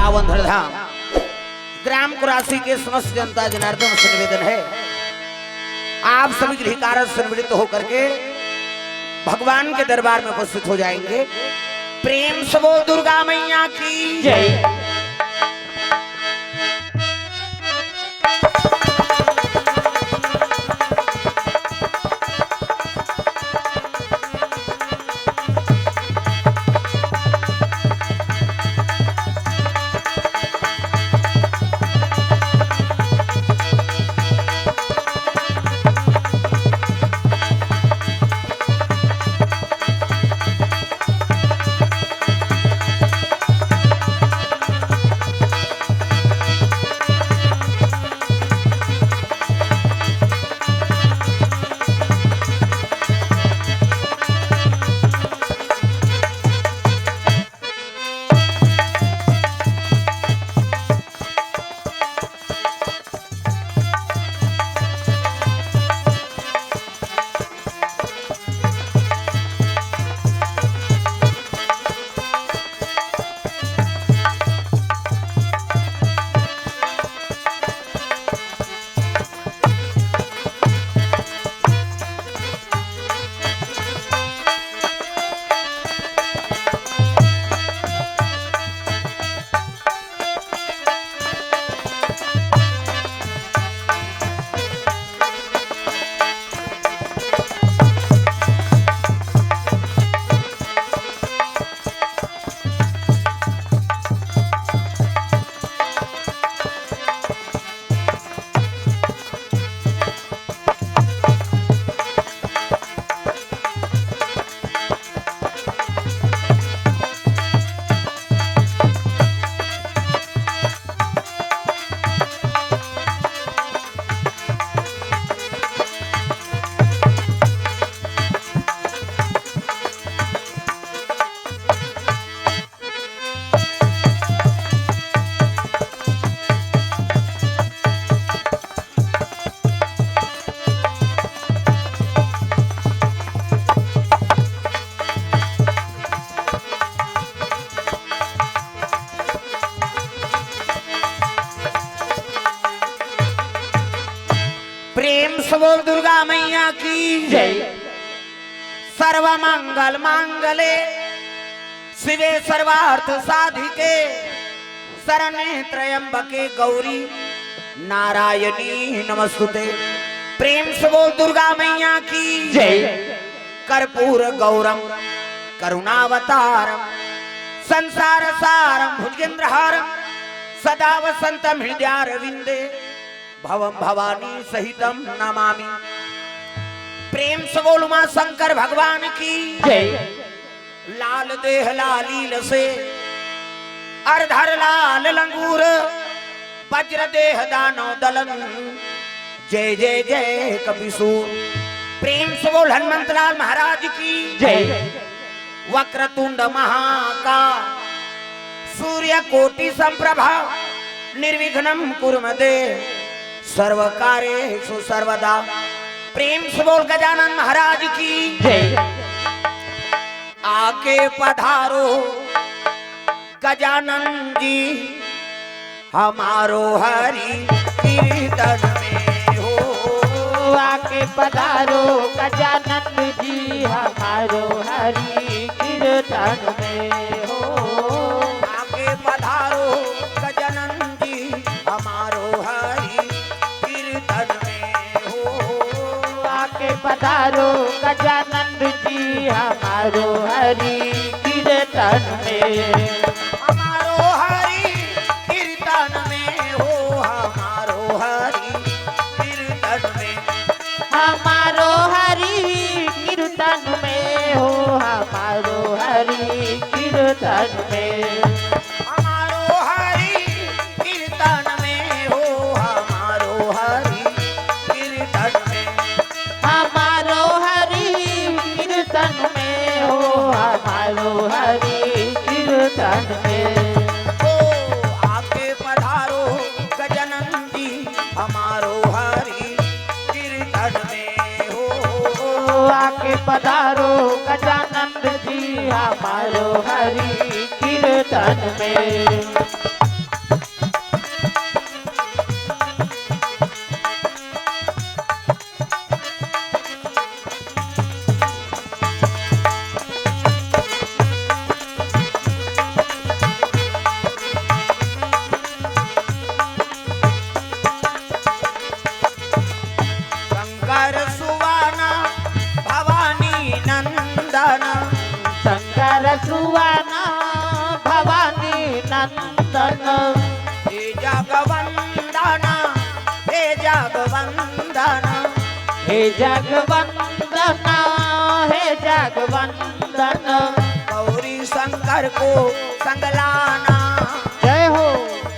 पावन धरधाम ग्राम कुरासी के समस्त जनता जनार्दन से निवेदन है, आप सभी गृहकारक संवृत्त होकर के भगवान के दरबार में उपस्थित हो जाएंगे। प्रेम से बोल दुर्गा मैया की जय। प्रेम से बोल दुर्गा मैया की जय। सर्व मंगल मांगले शिवे सर्वार्थ साधिके शरण्ये त्र्यंबके गौरी नारायणी नमस्तुते। प्रेम से बोल दुर्गा मैया की जय। कर्पूर गौरम करुणावतारम संसार सारम भुजगेंद्रहारम सदा वसंतम हृदयारविंदे भवम भवानी सहितम नमामि। प्रेम से बोल मां शंकर भगवान की जय। लाल देह लालील से अर्धर लाल लंगूर वज्र देह दानव दलन जय जय जय कपिसूर। प्रेम से बोल हनुमंत लाल महाराज की जय। वक्रतुंड महाकाल सूर्य कोटि संप्रभा निर्विघ्नं कुरुमते सर्व कार्येषु सर्वदा। प्रेम से बोल गजानन महाराज की जय। आके पधारो गजानन जी हमारो हरि कीर्तन में हो। आके पधारो गजानन जी हमारो हरि कीर्तन में हो। आके पधारो गजानन जी हमारो हरि पधारो गजानंद जी हमारो हरि कीर्तन में। हमारो हरि कीर्तन में हो। हमारो हरि कीर्तन में। हमारो हरि कीर्तन में हो। हमारो हरि कीर्तन में। हमारो हरि कीर्तन में हो। हमारो हरि कीर्तन में। हमारो हरि कीर्तन में हो। हमारो हरि कीर्तन में। ओ आके पधारो गजानन जी हमारो हरि कीर्तन में हो। आके पधारो गजानंद जी हमारो हरि कीर्तन में। सुवाना भवानी नंदन हे जगवंदना हे जगवंदना हे जगवंदना हे जगवंदन गौरी शंकर को संगलाना जय हो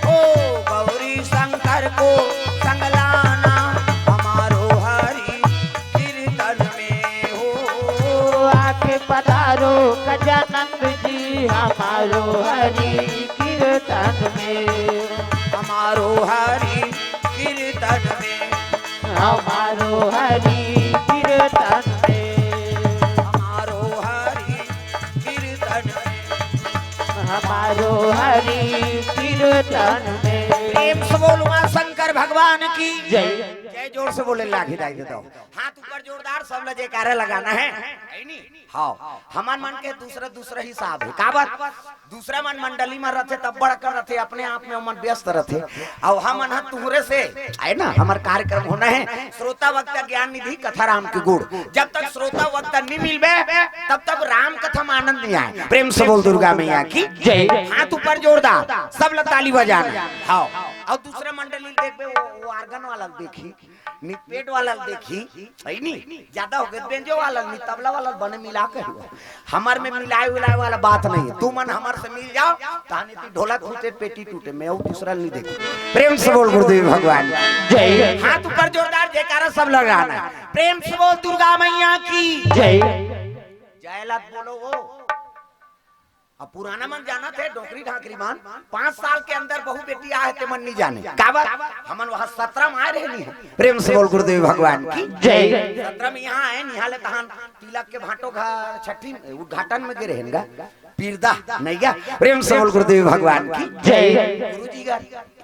ओ गौरी शंकर को संगलाना हमारो हरि कीर्तन में हो आके पधारो गजानंद जी हमारो हरि कीर्तन में हमारो हरि कीर्तन में हमारो हरि कीर्तन में हमारो हरि कीर्तन में हमारो हरि कीर्तन में प्रेम से बोलो मां शंकर भगवान की जय जय जोर से बोले लाठी दाई दे दो हाथ ऊपर जोरदार सब लगे जयकारा लगाना है नहीं हाँ हमार मन के दूसरा दूसरा हिसाब है का बात दूसरा मन मंडली में रहते तब बड़ कर रहते अपने आप में मन व्यस्त रहते और हम मन तुहरे से है ना हमार कार्यक्रम होना है श्रोता वक्ता ज्ञान निधि कथा राम के गुड़ जब तक श्रोता वक्ता नहीं मिलबे तब तक राम कथा में आनंद नहीं आए प्रेम से बोल दुर्गा मैया की जय हाथ ऊपर जोरदार सब लोग ताली बजाना हाँ और दूसरे मंडली देखबे वो आर्गन वाला देखी नी पेट वाला देखी है नी ज्यादा हो गए बेंजो वाला नी तबला वाला बने मिला के हमार में मिलाए उलाए वाला बात नहीं है तू मन हमार से मिल जाओ ताने ती ढोलक टूटे पेटी टूटे मैं वो दूसरा नहीं देखो प्रेम से बोल गुरुदेव भगवान जय हाथ ऊपर जोरदार जयकारा सब लगाना प्रेम से बोल दुर्गा मैया की जय जयलत बोलो वो अब पुराना मन जाना थे डोकरी ढाकरी मान 5 साल के अंदर बहु बेटी आए थे मन नहीं जाने काबर हमन वहां 17 में आए रहनी है प्रेम से बोल गुरुदेव भगवान की जय 17 में यहाँ आए निहाले तहान तिलक के भाटो घर छठी उद्घाटन में गिरे हैं पीरदा नहीं गया प्रेम से बोल गुरुदेव भगवान की जय गुरुजी का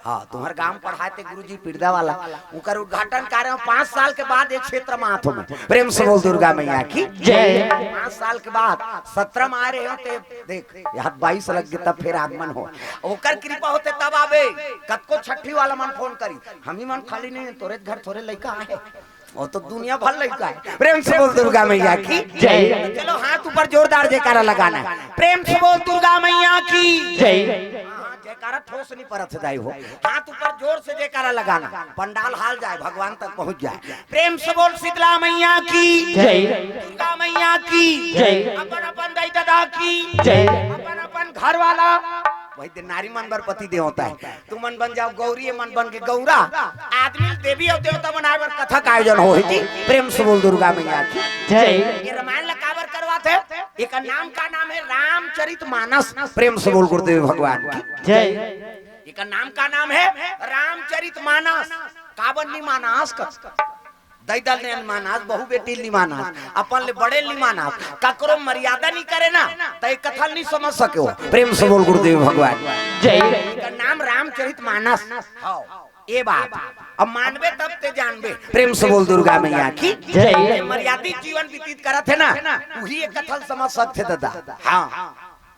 हाँ तुम्हारे गांव पढ़ाते गुरुजी पीरदा वाला उनका उद्घाटन कार्य 5 साल के बाद एक क्षेत्र में हाथों में प्रेम से बोल दुर्गा मैया की जय 5 साल के बाद 17 में आ रहे होते देख यहाँ 22 लग गए तब फिर आगमन हो ओकर कृपा होते तब आवे कतको छठी वाला मन फोन करी हम ही मन खाली नहीं तोरे घर थोड़े लड़का आए और तो दुनिया भर लड़का है प्रेम से बोल दुर्गा मैया की जय चलो हाथ ऊपर जोरदार जयकारा लगाना है प्रेम से बोल दुर्गा मैया की जय जयकारा ठोस नहीं परत दाई हो हाथ ऊपर जोर से जयकारा लगाना पंडाल हाल जाए भगवान तक पहुंच जाए प्रेम से बोल शीतला मैया की जय दुर्गा मैया की जय अपन अपन दाई दादा की जय अपन अपन घर वाला वही दिन नारी मन बर पति दे होता है तू मन बन जाओ गौरी मन बन के गौरा आदमी देवी और देवता बनाए बर कथा का आयोजन हो प्रेम से बोल दुर्गा मैया की जय ये रामायण लकावर करवाते एक नाम का नाम है रामचरितमानस प्रेम से बोल गुरुदेव भगवान की जय एक नाम का नाम है रामचरितमानस कावन नी मानस दैदल ने मानस बहु बेटी ली मानस अपन ले बड़े ली मानस ककरो मर्यादा नहीं करे ना तो एक कथा नहीं समझ सके हो प्रेम से बोल गुरुदेव भगवान जय का नाम रामचरितमानस हां ये बात अब मानबे तब ते जानबे प्रेम से बोल दुर्गा मैया की जय मर्यादित जीवन व्यतीत करत है ना वही एक कथा समझ सकते दादा हां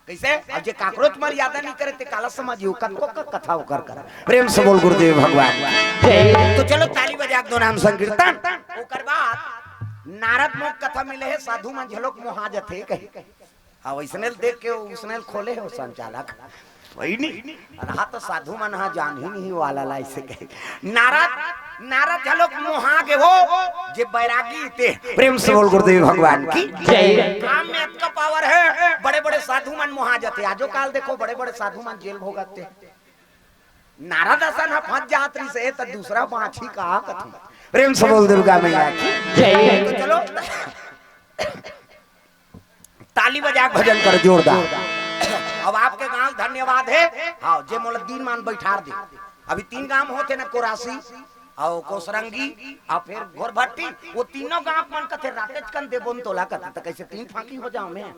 कैसे अब जे काकरोच मर्यादा नहीं करे ते काला समझियो कतको का कथा कर प्रेम से बोल गुरुदेव भगवान जय तो चलो ताली बजा दो नाम संकीर्तन ओकर बाद नारद मुख कथा मिले है साधु मन झलोक मोहा जथे कहे हां वैसने देख के उसने खोले है संचालक वही नहीं रहा तो साधु मन हा जान ही नहीं वाला ला ऐसे कहे नारद झलोक मोहा के वो जे बैरागी थे प्रेम से बोल गुरुदेव भगवान की जय काम में इतना पावर है बड़े बड़े साधु मन मोहा जाते आजो काल देखो बड़े बड़े साधु मन जेल भोगते नारद असन फंस जात्री से तो दूसरा माछी कहा कथी प्रेम से बोल दुर्गा मैया की जय तो चलो ताली बजा भजन कर जोरदार अब आपके गांव धन्यवाद है हाँ जे मोल 3 मान बैठार दे अभी 3 गांव होते ना कोरासी और कोसरंगी और फिर घोरभट्टी वो तीनों गांव मन कथे राते कन दे बोन तोला कथे तो कैसे 3 फांकी हो जाओ मैं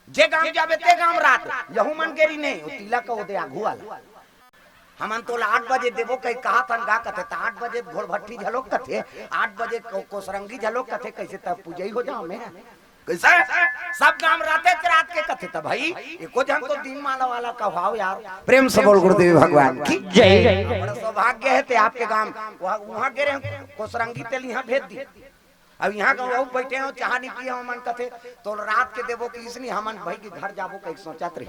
जे गांव जाबे ते गांव रात यहू मन गेरी नहीं वो तिला का ओदे आघू वाला हमन तोला 8 बजे देबो कहीं कहा तन गा कथे तो 8 बजे घोरभट्टी झलोक कथे 8 बजे कोसरंगी झलोक कथे कैसे तब पूजा हो जाओ मैं कैसे सब काम रात के कथे था भाई एको जन तो 3 माला वाला का भाव यार प्रेम से बोल गुरुदेव भगवान की जय बड़ा सौभाग्य है ते आपके गांव वहां गिरे कोसरंगी तेल यहां भेज दी अब यहाँ का वो बैठे हो चाह नहीं पिए मन कथे तो रात के देवो कि इसलिए हमन भाई के घर जाबो कहीं सोचत रही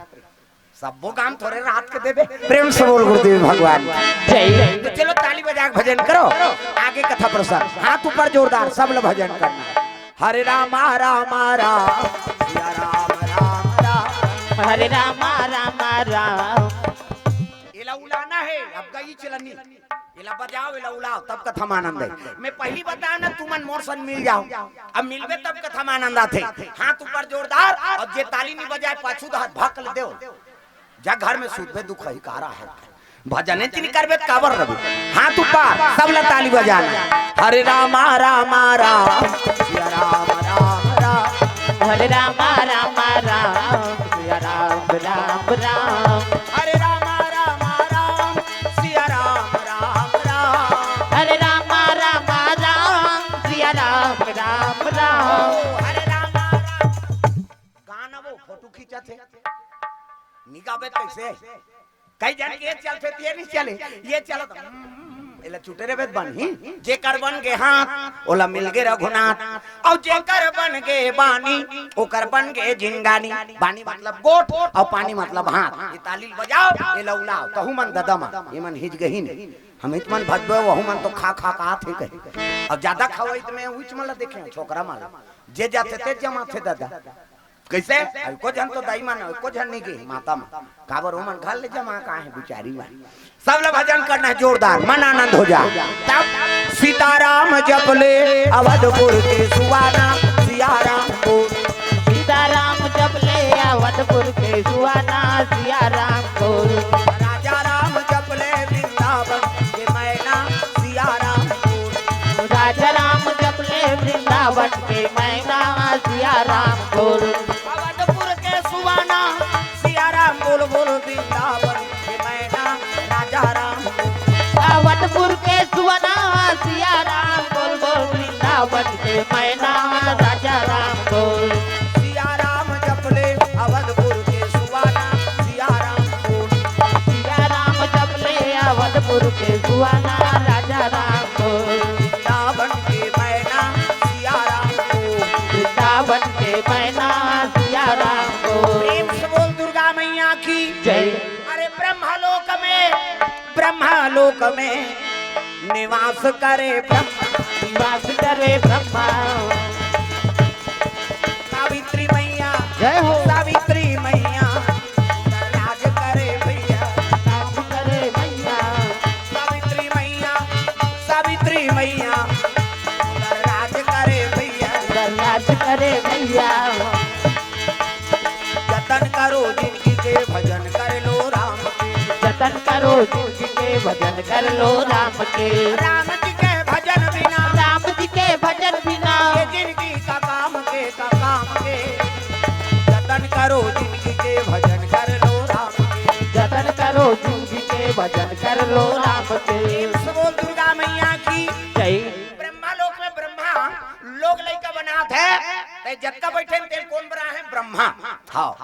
सबो काम थोड़े रात के देवे। प्रेम से बोल गुरुदेव भगवान जय तो चलो ताली बजा के भजन करो आगे कथा प्रसंग हाथ ऊपर जोरदार सब लोग भजन करना। हरे राम राम राम सिया राम राम राम हरे राम राम राम। इला उलाना है अब गई चलनी इला बजाओ इला उलाओ तब कथा में आनंद है। मैं पहली बताया ना तुमन मोर सन मिल जाओ अब मिलवे तब कथा में आनंद आते। हाथ ऊपर जोरदार और जे ताली नहीं बजाए पाछू तो हाथ भाग ले दो जा घर में सूत पे दुख ही कारा है भजन तीन करबे काबर रवि हाथ ऊपर सब ला ताली बजाना। हरे राम राम राम सिया राम राम राम हरे राम राम राम सिया राम राम राम। हरे राम राम राम सिया राम राम राम हरे राम राम राम सिया राम राम राम। हरे राम राम गाना वो फोटो खींचा थे निकाबे कैसे कई जन के चलते ये नहीं चले ये चलो एला छुटे रे बेद बन ही जेकर बन गे हाथ ओला मिल गे रघुनाथ और जेकर बन गे बानी ओकर बन गे जिंगानी। बानी मतलब गोट और पानी मतलब हाथ ये ताली बजाओ एला उलाओ तहु मन ददमा ये मन हिज गही नहीं हम इतमन भजबे वहु मन तो खा खा का थे कहे अब ज्यादा खाओ इत में उच मला देखे छोकरा माला जे जाते ते जमा थे दादा कैसे को जन तो दाई मान को जन नहीं की माता में काबर हो मन घर ले जमा का है बिचारी में सब लोग भजन करना है जोरदार मन आनंद हो जाए। तब सीताराम जप ले अवधपुर के सुवाना सियाराम को सीताराम जप ले अवधपुर के सुहाना सिया राम को। राजा राम जप ले वृंदावन के मैना सियाराम को राजा राम जप ले वृंदावन के मैना सिया राम को। अवधपुर के सुवाना सियाराम बोल बोल वृंदावन के मैना राजा राम अवधपुर के सुहाना सिया राम बोल बोल वृंदावन के मैना राजा राम को। सियाराम जपले अवधपुर के सुवाना सियाराम बोल सिया राम जप ले अवधपुर के सुहाना राजा राम को। वृंदावन के मैना सियाराम को वृंदावन के मैना सिया राम को। प्रेम से बोल दुर्गा मैया की जय। अरे ब्रह्मलोक में निवास करे ब्रह्मा निवास करे ब्रह्मा। सावित्री मैया जय हो। सावित्री मैया राज करे भैया राज करे मैया। सावित्री मैया सावित्री मैया राज करे भैया राज करे मैया। जतन करो जिनकी के भजन कर लो राम के जतन करो जिनकी के भजन कर लो राम के। राम जी के भजन बिना राम जी के भजन बिना ये जिंदगी का काम के जतन करो जिनकी के भजन कर लो राम के जतन करो जिनकी के भजन कर लो राम के। बोल दुर्गा मैया की जय। ब्रह्मा लोक में ब्रह्मा लोग लइका बनात है जक्का बैठे तेल कौन बना है ब्रह्मा हाँ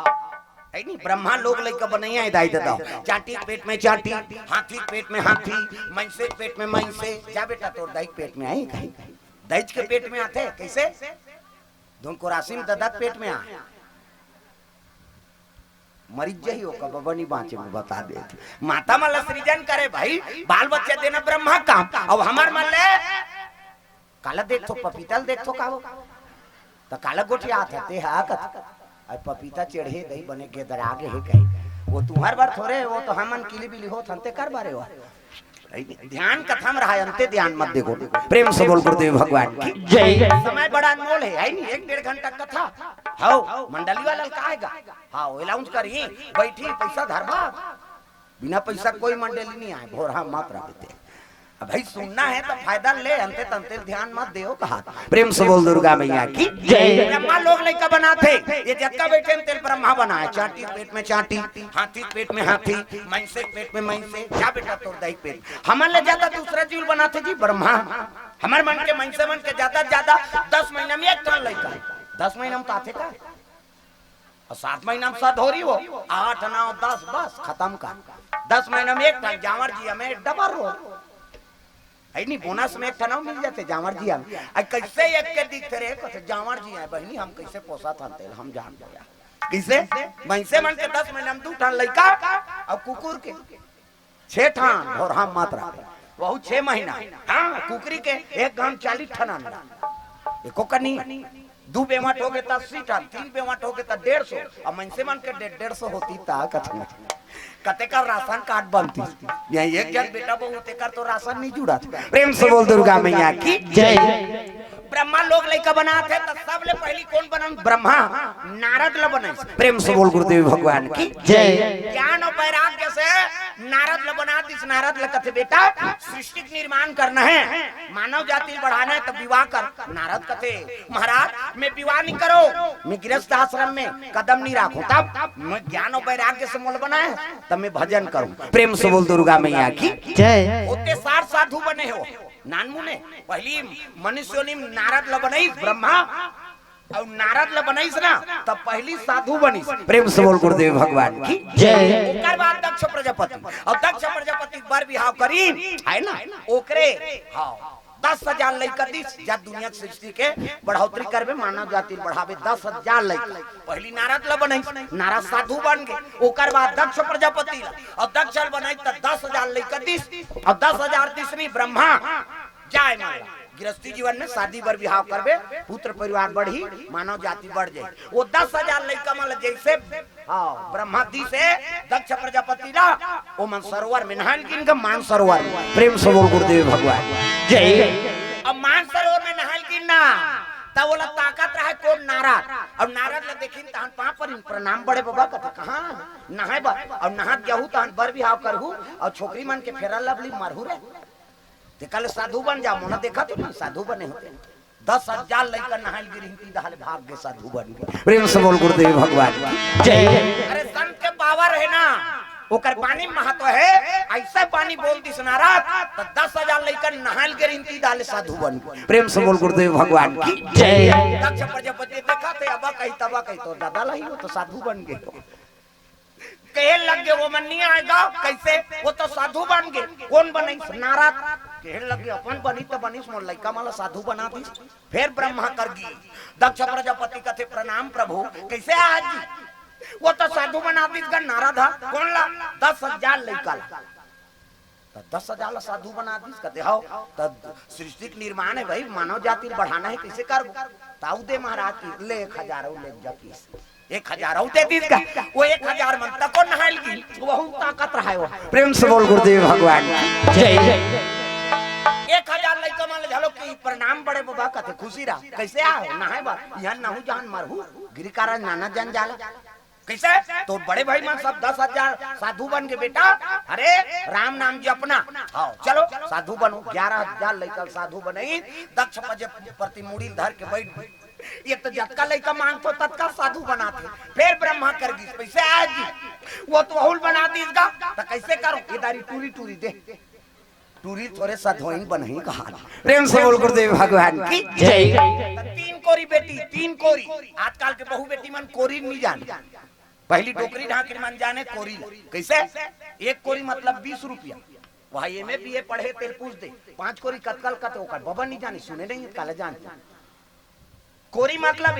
है नहीं ब्रह्मा लोग लइका बनैया दाई दादा चाटी के पेट में चाटी हाथी के पेट में हाथी मनसे के पेट में मनसे जा बेटा तोर दाई के पेट में आई कहीं दैज के पेट में आते कैसे धुन को राशि में दादा के पेट में आ मरीज ही होगा बबनी बाँचे में बता दे माता माला सृजन करे भाई बाल बच्चे देना ब्रह्मा काम अब हमार मान ले काला देख तो पपीतल देख तो का तो काला गोटी आते ते हा और पपीता चढ़े दही बने के दरागे है कहीं वो तुम्हार बार थोड़े वो तो हमन किली बिली हो थनते कर बारे हो ध्यान कथा में रहा अंते ध्यान मत देखो प्रेम से बोल गुरुदेव भगवान की जय। समय बड़ा अनमोल है नहीं 1-1.5 घंटा कथा हाउ मंडली वाला काहेगा हाउ अलाउंस करी बैठी पैसा धरबा बिना पैसा कोई मंडली नहीं आए भोरा मत रहते भाई सुनना है तो फायदा ले अंते तंते ध्यान मत देओ कहा प्रेम से बोल दुर्गा मैया की जय। ब्रह्मा लोग लइका बनाते ये जक्का बैठे तेल ब्रह्मा बनाए चाटी पेट में चाटी हाथी पेट में हाथी मनसे पेट में मनसे जा बेटा तोर दाई पेट हमन ले ज्यादा दूसरा जीव बनाते जी ब्रह्मा हमार मन के मनसे मन के ज्यादा 10 महीना में एक टन लइका 10 महीना में आते का और 7 महीना में सधोरी हो 8 9 10 बस खत्म का 10 महीना में एक टन जावर जी हमें डबल हो है नहीं बोनस में एक ठना मिल जाते जावर जी हम कैसे एक के दिखते रहे कहते जावर जी है बहनी हम कैसे पोसा था तेल हम जान गया कैसे भैंसे मन के 10 महीना में 2 ठन लड़का और कुकुर के 6 ठन और हम मात्रा बहुत 6 महीना हाँ कुकरी के एक गांव 40 ठन अंडा एको कनी 2 बेमट हो गए 80 ठन 3 बेमट हो गए 150 और मनसे मन के 150 होती ता कथन कते का राशन कार्ड बनती यही एक जन बेटा बहु ते कर तो राशन नहीं जुड़ा प्रेम से बोल दुर्गा मैया की जय ब्रह्मा लोग लइका बनाते तो सब ले पहली कौन बनन ब्रह्मा नारद ल बनाई प्रेम से बोल गुरुदेव भगवान की जय ज्ञान और वैराग्य से नारद ल बना दिस नारद ल कथे बेटा सृष्टि का निर्माण करना है मानव जाति बढ़ाना है तब विवाह कर नारद कथे महाराज मैं विवाह नहीं करो मैं गृहस्थ आश्रम में कदम नहीं रखूं तब मैं ज्ञान और वैराग्य से मूल बना है तब मैं भजन करूं प्रेम से बोल दुर्गा मैया की जय होते 60 साधु बने हो नानमु ने पहली मनुष्यों नारद ल बनाई ब्रह्मा और नारद ल बनाईस ना तब पहली साधु बनी प्रेम से बोल गुरुदेव भगवान की जय ओकर बाद दक्ष प्रजापति और दक्ष प्रजापति बर बिहाव करी है ना ओकरे हां 10,000 लइका दिस जा दुनिया की सृष्टि के बढ़ोतरी करबे मानव जाति बढ़ावे 10,000 लइका पहली नारद ल बनाई नारद साधु बन गए ओकर बाद दक्ष प्रजापति और दक्ष बनाई त 10,000 लइका दिस और 10,000 दिसनी ब्रह्मा जाय माला गृहस्थी जीवन में शादी बर विवाह करबे पुत्र परिवार बढ़ी मानव जाति बढ़ जाए वो 10,000 लइका माला जैसे हां ब्रह्मा दी से दक्ष प्रजापति ना ओ मन सरोवर में नहाल किन का मान सरोवर प्रेम से बोल गुरुदेव भगवान जय अब मान सरोवर में नहाल किन ना तब बोला ताकत रहे कौन नारद और नारद ले देखिन तहन पाप पर प्रणाम बड़े बाबा कथे कहां नहाय बा और नहात गहू तहन बर विवाह करहु और छोकरी मन के फेरा लवली मारहु रे ते कल साधु बन जा मोना देखा तो नहीं साधु बने होते 10,000 लइका नहाल गिरहिती दहल भाग के साधु बन गए प्रेम से बोल गुरुदेव भगवान जय अरे संत के पावर है ना ओकर पानी महत्व है ऐसा पानी बोल दिस नारद तो 10,000 लइका नहाल गिरहिती दहल साधु बन गए प्रेम से बोल गुरुदेव भगवान की जय दक्ष प्रजापति देखा थे अब कहीं तब कहीं तो दादा लही हो तो साधु बन गए कहे लग गए वो मन नहीं आएगा कैसे वो तो साधु बन गए कौन बने नारद कहे लग गए अपन बनी तो बनी मोर लइका माला साधु बना दी फिर ब्रह्मा कर गी दक्ष प्रजापति कथे प्रणाम प्रभु कैसे आज वो तो साधु बना दी नारद कौन ला 10,000 लइका ला 10,000 साधु बना दी कहते हो तब सृष्टि का निर्माण है भाई मानव जाति बढ़ाना है कैसे कर ताऊ दे महाराज की ले 1,000 ले जा 1,000 दे दी वो 1,000 मन तक को नहाल की बहुत ताकत रहा है वो प्रेम से बोल गुरुदेव भगवान जय 1,000 लइका मान झालो की प्रणाम बड़े बाबा कथे खुशी रहा कैसे आओ नहाय बा यहां नहु जान मरहु गिरिकारा नाना जान जाला कैसे तो बड़े भाई मान सब 10,000 साधु बन के बेटा अरे राम नाम जी अपना आओ चलो साधु बनो 11,000 लइका साधु बने दक्ष प्रति मुड़ी धर के बैठ ये तो जतका लइका मांगतो तत्का साधु बनाते फिर ब्रह्मा कर दी पैसे आज वो तो बहुल बना दी इसका तो कैसे करो इधारी टूरी टूरी दे टूरी थोड़े साधुइन बनही कहा प्रेम से बोल गुरुदेव भगवान की जय 3 कोरी बेटी 3 कोरी आजकल के बहु बेटी मन कोरी नहीं जान पहली टोकरी ढांकरी मन जाने कोरी कैसे 1 कोरी मतलब 20 रुपया वहां एमए बीए पढ़े तेल पूछ दे 5 कोरी कतकल कत ओकर बाबा नहीं जाने सुने नहीं काले जानते कोरी मतलब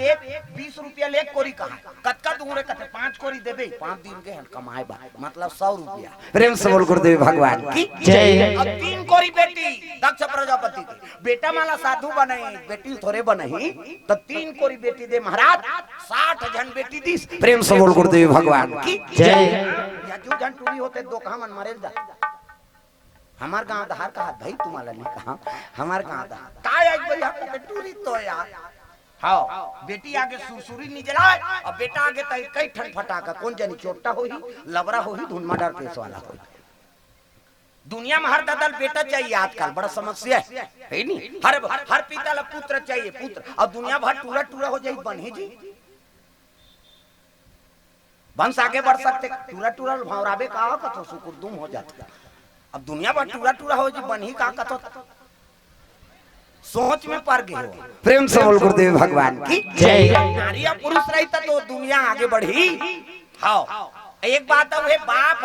20 रुपया ले कोरी कहा कतका दूर है कते 5 कोरी देबे 5 दिन के कमाए बा मतलब 100 रुपया प्रेम से बोल गुरुदेव भगवान की जय अब 3 कोरी बेटी दक्ष प्रजापति की बेटा माला साधु बने बेटी थोड़े बनही तो 3 कोरी बेटी दे महाराज 60 जन बेटी दिस प्रेम से बोल गुरुदेव भगवान की जय या जो जन टूरी होते दो कहां मन मरे जा हमार गांव दहार कहा भाई तुम्हारा नहीं कहा हमार गांव दहार काय आज भाई हम टूरी तो यार हाँ बेटी आगे सुरसुरी नहीं जलाए और बेटा आगे तई कई ठन फटाका कौन जानी चोटा होही लबरा होही धुनमा डर केस वाला होही दुनिया में हर ददल बेटा चाहिए आजकल बड़ा समस्या है नहीं हर पिता ला पुत्र चाहिए पुत्र और दुनिया भर टूरा टूरा हो जाए बन ही जी वंश आगे बढ़ सकते टूरा टूरा भौराबे का कथो सुकुरदुम हो जाता अब दुनिया भर टूरा टूरा हो जी बन ही का कथो सोच में पड़ गए हो प्रेम से बोल गुरुदेव भगवान की जय नारिया पुरुष रहता तो दुनिया आगे बढ़ी हाँ एक बात है बाप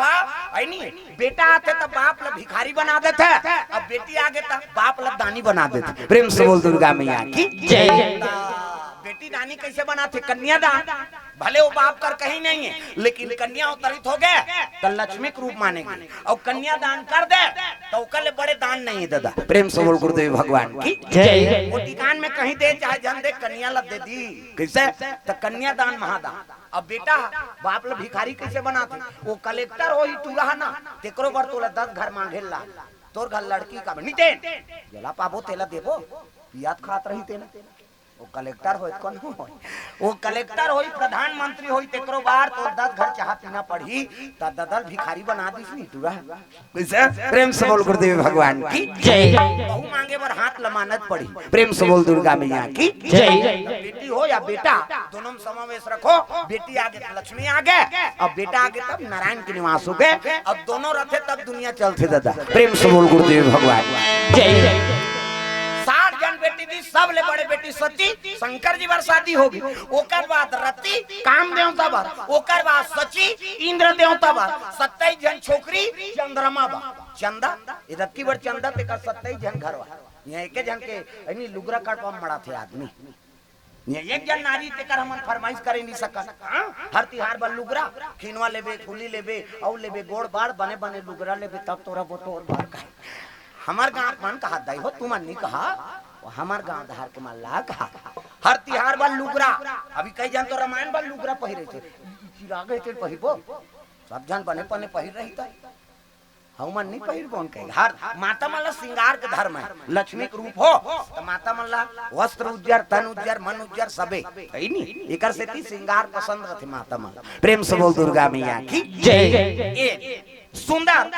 है नहीं बेटा आते तब बाप ला भिखारी बना देते, अब बेटी आगे तब बाप ला दानी बना देते। प्रेम से बोल दुर्गा मैया की जय। बेटी दानी कैसे बनाते? कन्यादान। भले वो बाप कर कहीं नहीं है, लेकिन कन्या अवतरित हो गए तो लक्ष्मी के रूप मानेंगे, और कन्यादान कर दे तो कल बड़े दान नहीं दादा। प्रेम से बोल गुरुदेव भगवान की जय। वो टिकान में कहीं दे चाहे जन दे, कन्या ला दे दी कैसे? तो कन्यादान महादान। अब बेटा बाप ला भिखारी कैसे बनाते? वो कलेक्टर हो ही तू रहा ना, तेकरो बर तोला 10 घर मांगे ला, तोर घर लड़की का नहीं दे जला पाबो तेला देबो, पियात खात रही तेना। वो कलेक्टर हो कौन हो? वो कलेक्टर हो प्रधानमंत्री हो, तेकरो बार तो 10 घर चाह पीना पड़ी त ददल भिखारी बना दिस नहीं तू रहा कैसे? प्रेम से बोल गुरुदेव भगवान की जय। बहु मांगे बर हाथ लमानत पड़ी। प्रेम से बोल दुर्गा मैया की जय। बेटी हो या बेटा दोनों में समावेश रखो। बेटी आगे तो लक्ष्मी आगे, अब बेटा आगे तब नारायण के निवास हो गए। अब दोनों रथे तब दुनिया चलते दादा। प्रेम से बोल गुरुदेव भगवान जय। 60 जन बेटी थी, सब ले बड़े बेटी सती शंकर जी बर शादी होगी। ओकर बाद रति काम देवता बर, ओकर बाद सची इंद्र देवता बर। 27 जन छोकरी चंद्रमा बा चंदा रति बर चंदा ते का 27 जन घर यहाँ एक जन के यानी लुगरा काटवा मड़ा थे आदमी। एक जन नारी ते कर हमन फरमाइश करे नहीं सकन। हर तिहार बर लुगरा खिनवा लेबे, फुली लेबे, औ लेबे, गोड़ बाड़ बने बने लुगरा लेबे, तब तोरा बोतोर बार का हमार गांव मन कहा दाई हो, तुम नहीं कहा हमार गांव धार के मल्ला कहा। हर तिहार बार लुगरा, अभी कई जन तो रामायण बार लुगरा पहिरे थे, चिराग थे पहिरबो, सब जन बने पने पहिर रही था, हम मन नहीं पहिरबो उनके। हर माता मल्ला श्रृंगार के धर्म है, लक्ष्मी के रूप हो तो माता मल्ला वस्त्र उज्जर, तन उज्जर, मन उज्जर सबे है नी। एकर से ती श्रृंगार पसंद रथे माता मल्ला। प्रेम से बोल दुर्गा मैया की जय। सुंदर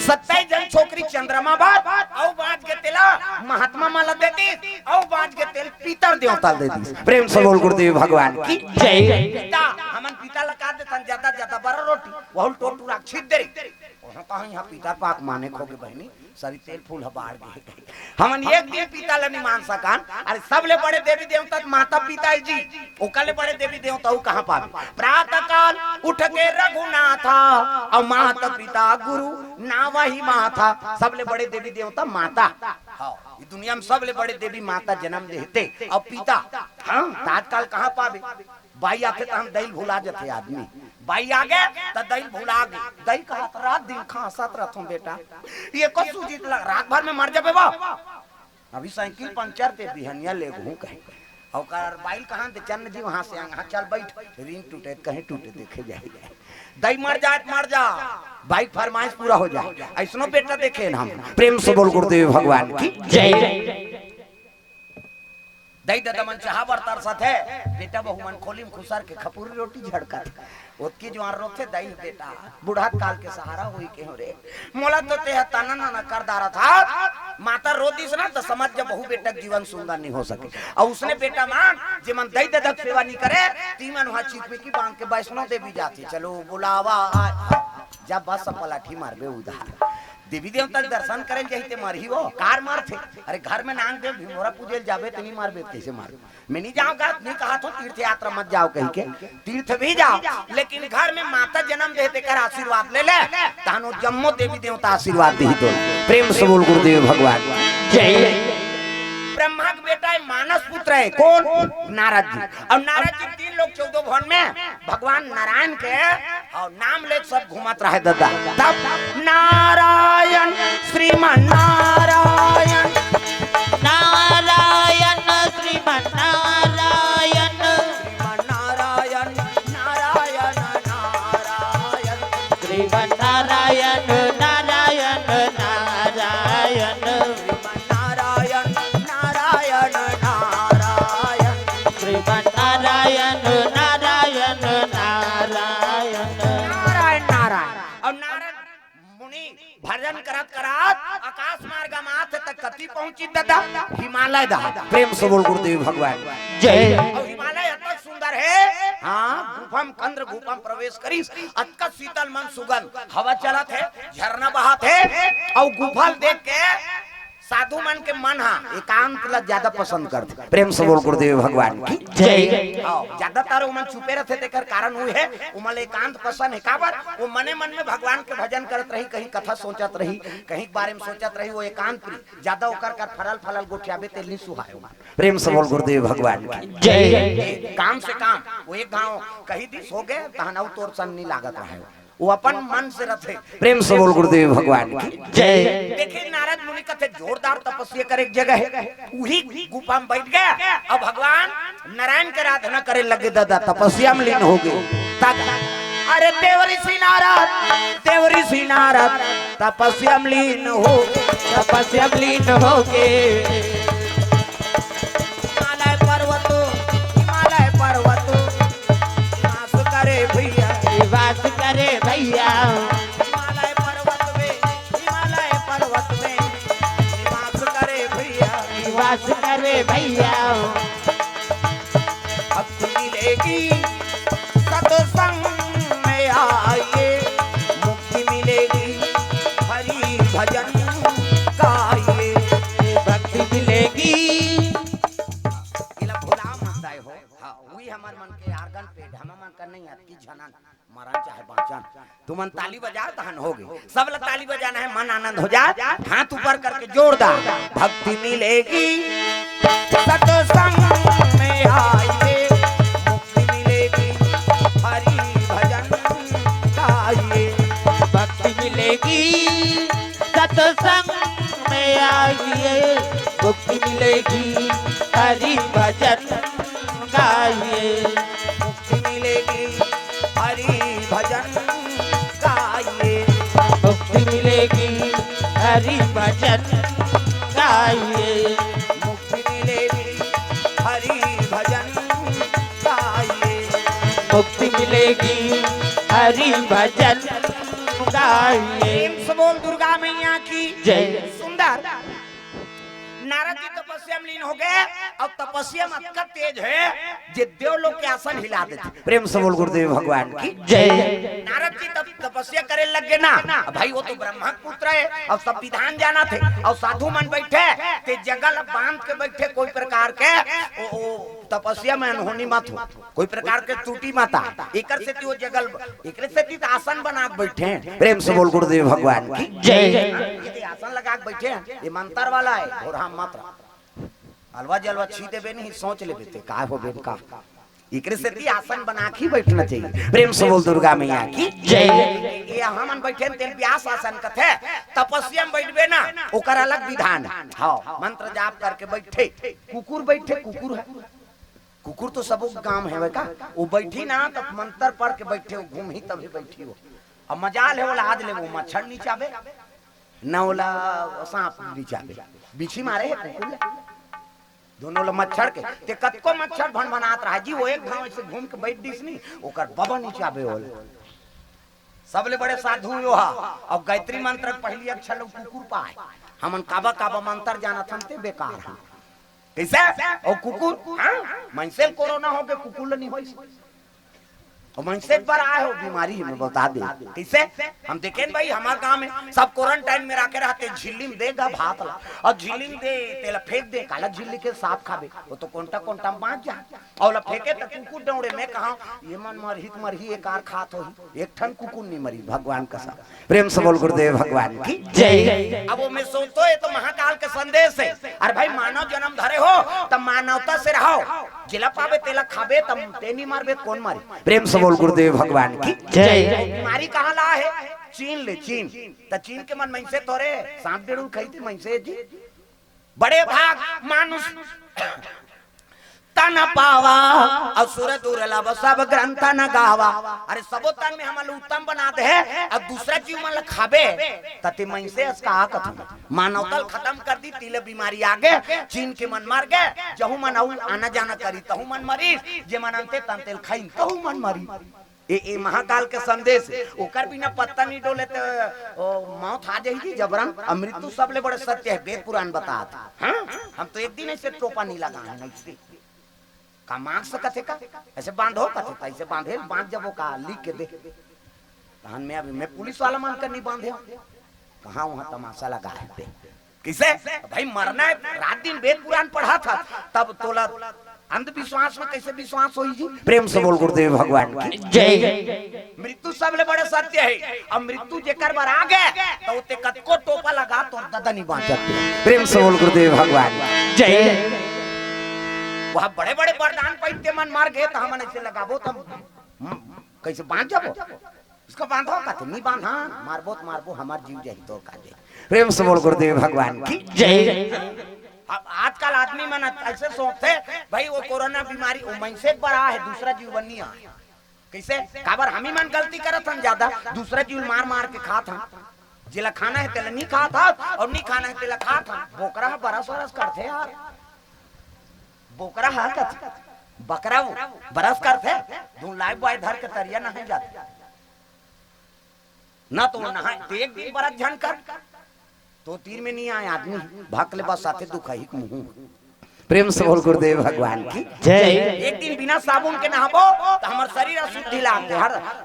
27 जन छोकरी चंद्रमा बात औ बाज के तेला महात्मा माला देती, औ बाज के तेल पीतर देवता देती। प्रेम से बोल गुरुदेव भगवान की जय। पिता हमन पिता लगा देतन ज्यादा ज्यादा बड़ा रोटी बहुत टोटू राख छीट दे ओह कहां यहां पिता पाक माने खोगे बहनी सारी तेल फूल हबाड़ गए। हमन एक दिन पिता ल नहीं मान सकान। अरे सबले बड़े देवी देवता माता पिता जी, ओकले बड़े देवी देवता कहां पावे? प्रातः काल उठ के रघुनाथा और माता पिता गुरु ना वही माता। सबले बड़े देवी देवता माता। हाँ ये दुनिया में सबले बड़े देवी माता जन्म देते और पिता हाँ तात्काल कहां पावे? बाई आके तो हम दही भुला जाते आदमी, बाई आ गए तो दही भुला गए। दही कहा रात दिन खासत रहता बेटा, ये को सूजित लग रात भर में मर जाबे बा। अभी साइकिल पंचर ते बिहनिया ले घूं कहीं और कर बाइल कहां दे चन्न जी वहां से यहां चल बैठ रिंग टूटे कहीं टूटे देखे जाए। दही मर जा बाइक फरमाइश पूरा हो जाए ऐसनो बेटा देखे हम। प्रेम से बोल गुरुदेव भगवान की जय। दही दादा मन चाह बरतर सथे बेटा बहु मन खोली में खुसर के खपूरी रोटी झड़का ओतकी जवान रोक थे दही बेटा बुढ़ा काल के सहारा हुई के हो रे मोला तो ते तना ना कर दारा था। माता रोतीस ना तो समझ जब बहु बेटा जीवन सुंदर नहीं हो सके। और उसने बेटा मान जे मन दही दादा सेवा नहीं करे तीमन वहां चिपी की बांध के वैष्णो देवी जाती। चलो बुलावा जब बस पलाठी मारबे उधार देवी देवता दर्शन करे जाते मरही वो कार मार थे। अरे घर में नांग देव भीमोरा पूजे जाबे तो नहीं मारबे कैसे मार? मैं नहीं जाऊंगा, नहीं कहा तो तीर्थ यात्रा मत जाओ कहीं के, तीर्थ भी जाओ लेकिन घर में माता जन्म देते कर आशीर्वाद ले ले तानो जम्मो देवी देवता आशीर्वाद दी तो। प्रेम से बोल गुरुदेव भगवान जय। ब्रह्मा का बेटा है मानस पुत्र है कौन? नारद जी। और नारद जी 3 लोग 14 भवन में भगवान नारायण के और नाम ले सब घूमत रहे दादा। तब नारायण श्रीमान नारायण नारायण श्रीमान नारायण श्रीमान नारायण नारायण नारायण श्रीमान नारायण नारायण नारायण श्रीमान नारायण नारायण नारायण नारायण नारायण। और नारायण मुनि भजन करत करत आकाश मार्ग माथ तक कति पहुंची दादा? हिमालय दा। प्रेम से बोल गुरुदेव भगवान जय। और हिमालय अत्यंत सुंदर है। हाँ गुफम कंद्र गुफम प्रवेश करी अत्यंत शीतल मन सुगंध हवा चलत है झरना बहत है और गुफल देख के साधु मन के मन हा एकांत ला ज्यादा पसंद करते। प्रेम से बोल गुरुदेव भगवान की जय। ज्यादातर उमन चुपे रहते तेकर कारण वो है उमन एकांत पसंद है। काबर वो मने मन में भगवान के भजन करत रही, कहीं कथा सोचत रही, कहीं बारे में सोचत रही, वो एकांत प्रिय ज्यादा ओकर कर फरल फलल गोठियाबे तेल नहीं सुहाए। प्रेम से बोल गुरुदेव भगवान की जय। काम से काम वो एक गांव कहीं दिस हो गए तहनाऊ तोर सन नहीं लागत रहे, वो अपन मन से रथे। प्रेम से बोल गुरुदेव भगवान की जय। देखिए नारद मुनि का थे जोरदार तपस्या करे एक जगह है, वही गुफा में बैठ गया और भगवान नारायण के आराधना करे लगे। दादा तपस्या में लीन हो गए। अरे देवऋषि नारद तपस्या में लीन हो, तपस्या में लीन हो के हिमालय पर्वत निवास करे भैया, निवास करे भैया। हिमालय पर्वत में निवास करे भैया, निवास करे भैया। अब मिलेगी सत्संग में आइए, मुक्ति मिलेगी हरि भजन गाइए, भक्ति मिलेगी। इला भुला मत आए हो। हाँ वही हमार मन के आर्गन पे ढमा मन कर नहीं आती झनन मरण चाहे बाँचन। तुमन ताली बजा तहन हो गए, सब लोग ताली बजाना है, मन आनंद हो जाए, हाथ ऊपर करके जोरदार। भक्ति मिलेगी सत्संग में आइए, मुक्ति मिलेगी हरि भजन गाइए, भक्ति मिलेगी सत्संग में आइए, मुक्ति मिलेगी हरि भजन गाइए, मुक्ति मिलेगी हरि भजन गाइए, मुक्ति मिलेगी हरि भजन गाइए, मुक्ति मिलेगी हरि भजन गाइए, मुक्ति मिलेगी हरि भजन गाइए। प्रेम से बोल दुर्गा मैया की जय। सुंदर नारद जी तपस्या में लीन हो गए और तपस्या में इतना तेज है जे देवलोक के आसन हिला देते। प्रेम से बोल गुरुदेव भगवान की जय। नारद जी तब तपस्या करे लग गए ना, भाई वो तो ब्रह्मा के पुत्र है और सब विधान जाना थे और साधु मन बैठे ते जगल बांध के बैठे, कोई प्रकार के ओ तपस्या में अनहोनी मत हो, कोई प्रकार के त्रुटि मत आ, एकर से वो जगल एकर से आसन बना के बैठे। प्रेम से बोल गुरुदेव भगवान की जय। ये आसन लगा के बैठे हैं, ये मंत्र वाला है और हम मात्र अलवा जलवा छी देबे नहीं, सोच लेबे ते का हो बेन का, एकरे से ती आसन बना के बैठना चाहिए। प्रेम से बोल दुर्गा मैया की जय। ये हमन बैठे तेल व्यास आसन कथे तपस्या में बैठबे ना ओकर अलग विधान। हां मंत्र जाप करके बैठे, कुकुर बैठे, कुकुर है, कुकुर तो सब गांव है का, वो बैठी ना तब मंत्र पढ़ के बैठे, वो घूम ही तभी बैठी हो। अब मजाल है ओला आज ले वो मच्छर नीचाबे ना ओला सांप नीचाबे, बिछी मारे है कुकुर दोनों लोग मच्छर के ते कतको मच्छर भन बनात रहा जी, वो एक गांव से घूम के बैठ दिस नहीं ओकर बाबा नीचाबे होल। सबले बड़े साधु यो हा और गायत्री मंत्र पहली अक्षर लोग कुकुर पाए, हमन काबा काबा मंत्र जाना थमते बेकार है कैसे और कुकुर मनसे कोरोना हो के कुकुर नहीं होई और मनसे पर आए हो बीमारी में बता दे कैसे। हम देखें भाई हमारे गांव में सब क्वारंटाइन में रखे रहते, झिल्ली में देगा भात ला और झिल्ली में दे तेला फेंक दे, काला झिल्ली के सांप खाबे वो तो कोंटा कोंटा बांध जा और फेंके तो कुकुर दौड़े। मैं कहा ये मन मरही एक आर खात हो, एक ठन कुकुर नहीं मरी भगवान का सा। प्रेम से बोल गुरुदेव भगवान की जय। अब वो मैं सोचतो ये तो महाकाल के संदेश है, अरे भाई मानव जन्म धरे हो तब मानवता से रहो, जिला पावे तेला खाबे तब तेनी मारबे कौन मारी। प्रेम से बोल गुरुदेव भगवान की जय। बीमारी कहाँ ला है, चीन ले चीन त चीन के मन मनसे तोरे सांप डेढ़ खाई थी मनसे जी बड़े भाग मानुष तन पावा असुर दुर्लभ सब ग्रंथ न गावा। अरे सबो तन में हमल उत्तम बना दे अब दूसरा जीव मन खाबे तते मनसे का कथन मानवतल खत्म कर दी, तिले बीमारी आगे चीन के मन मार गए, जहू मन आना जाना करी तहू मन मरी, जे मन अंते तंतेल खाई तहू मन मरी। ये महाकाल के संदेश ओकर बिना पत्ता नहीं डोले तो मौत आ जाएगी जबरन। अमृत्यु सबले बड़े सत्य है, वेद पुराण बताता। हाँ हम तो एक दिन ऐसे टोपा नहीं लगा है नहीं का मांग सकते का ऐसे बांधो कथे ऐसे बांधे बांध जब वो का लिख के दे तहन में अभी मैं पुलिस वाला मान कर नहीं बांधे कहाँ वहां तमाशा लगा है। किसे भाई मरना है, रात दिन वेद पुराण पढ़ा था, तब तोला अंधविश्वास में कैसे विश्वास होई जी? प्रेम से बोल गुरुदेव भगवान की जय। मृत्यु सबले बड़े सत्य है। अब मृत्यु जेकर बर आ गए तो उते कतको टोपा लगा तो दादा नहीं बांचते। प्रेम से बोल गुरुदेव भगवान जय। वह बड़े बड़े वरदान पैते मन मार गए तो हमन ऐसे लगाबो तुम कैसे बांध जाबो? इसको बांधो का तो नहीं बांधा, मारबो तो मारबो, हमार जीव जाही तो का जाए। प्रेम से बोल गुरुदेव भगवान की जय। अब आजकल आदमी मन ऐसे सोचते भाई वो कोरोना बीमारी वो मन से बड़ा है, दूसरा जीव बनी है। कैसे काबर हम ही मन गलती करत हन ज्यादा, दूसरा जीव मार मार के खात हन। जिला खाना है तेला नहीं खात हन और नहीं खाना है तेला खात हन। बोकरा बरस बरस करते यार, बोकरा हा कथ बकरा बरस करते, दो लाइफ बॉय धर के तरिया नहीं जाते ना, तो नहा देख भी बरस झन कर तो तीर में नहीं आए आदमी भाग ले बस आते दुख ही मुंह। प्रेम से बोल गुरुदेव भगवान की जय। एक दिन बिना साबुन के नहाबो तो हमार शरीर अशुद्धि लागते।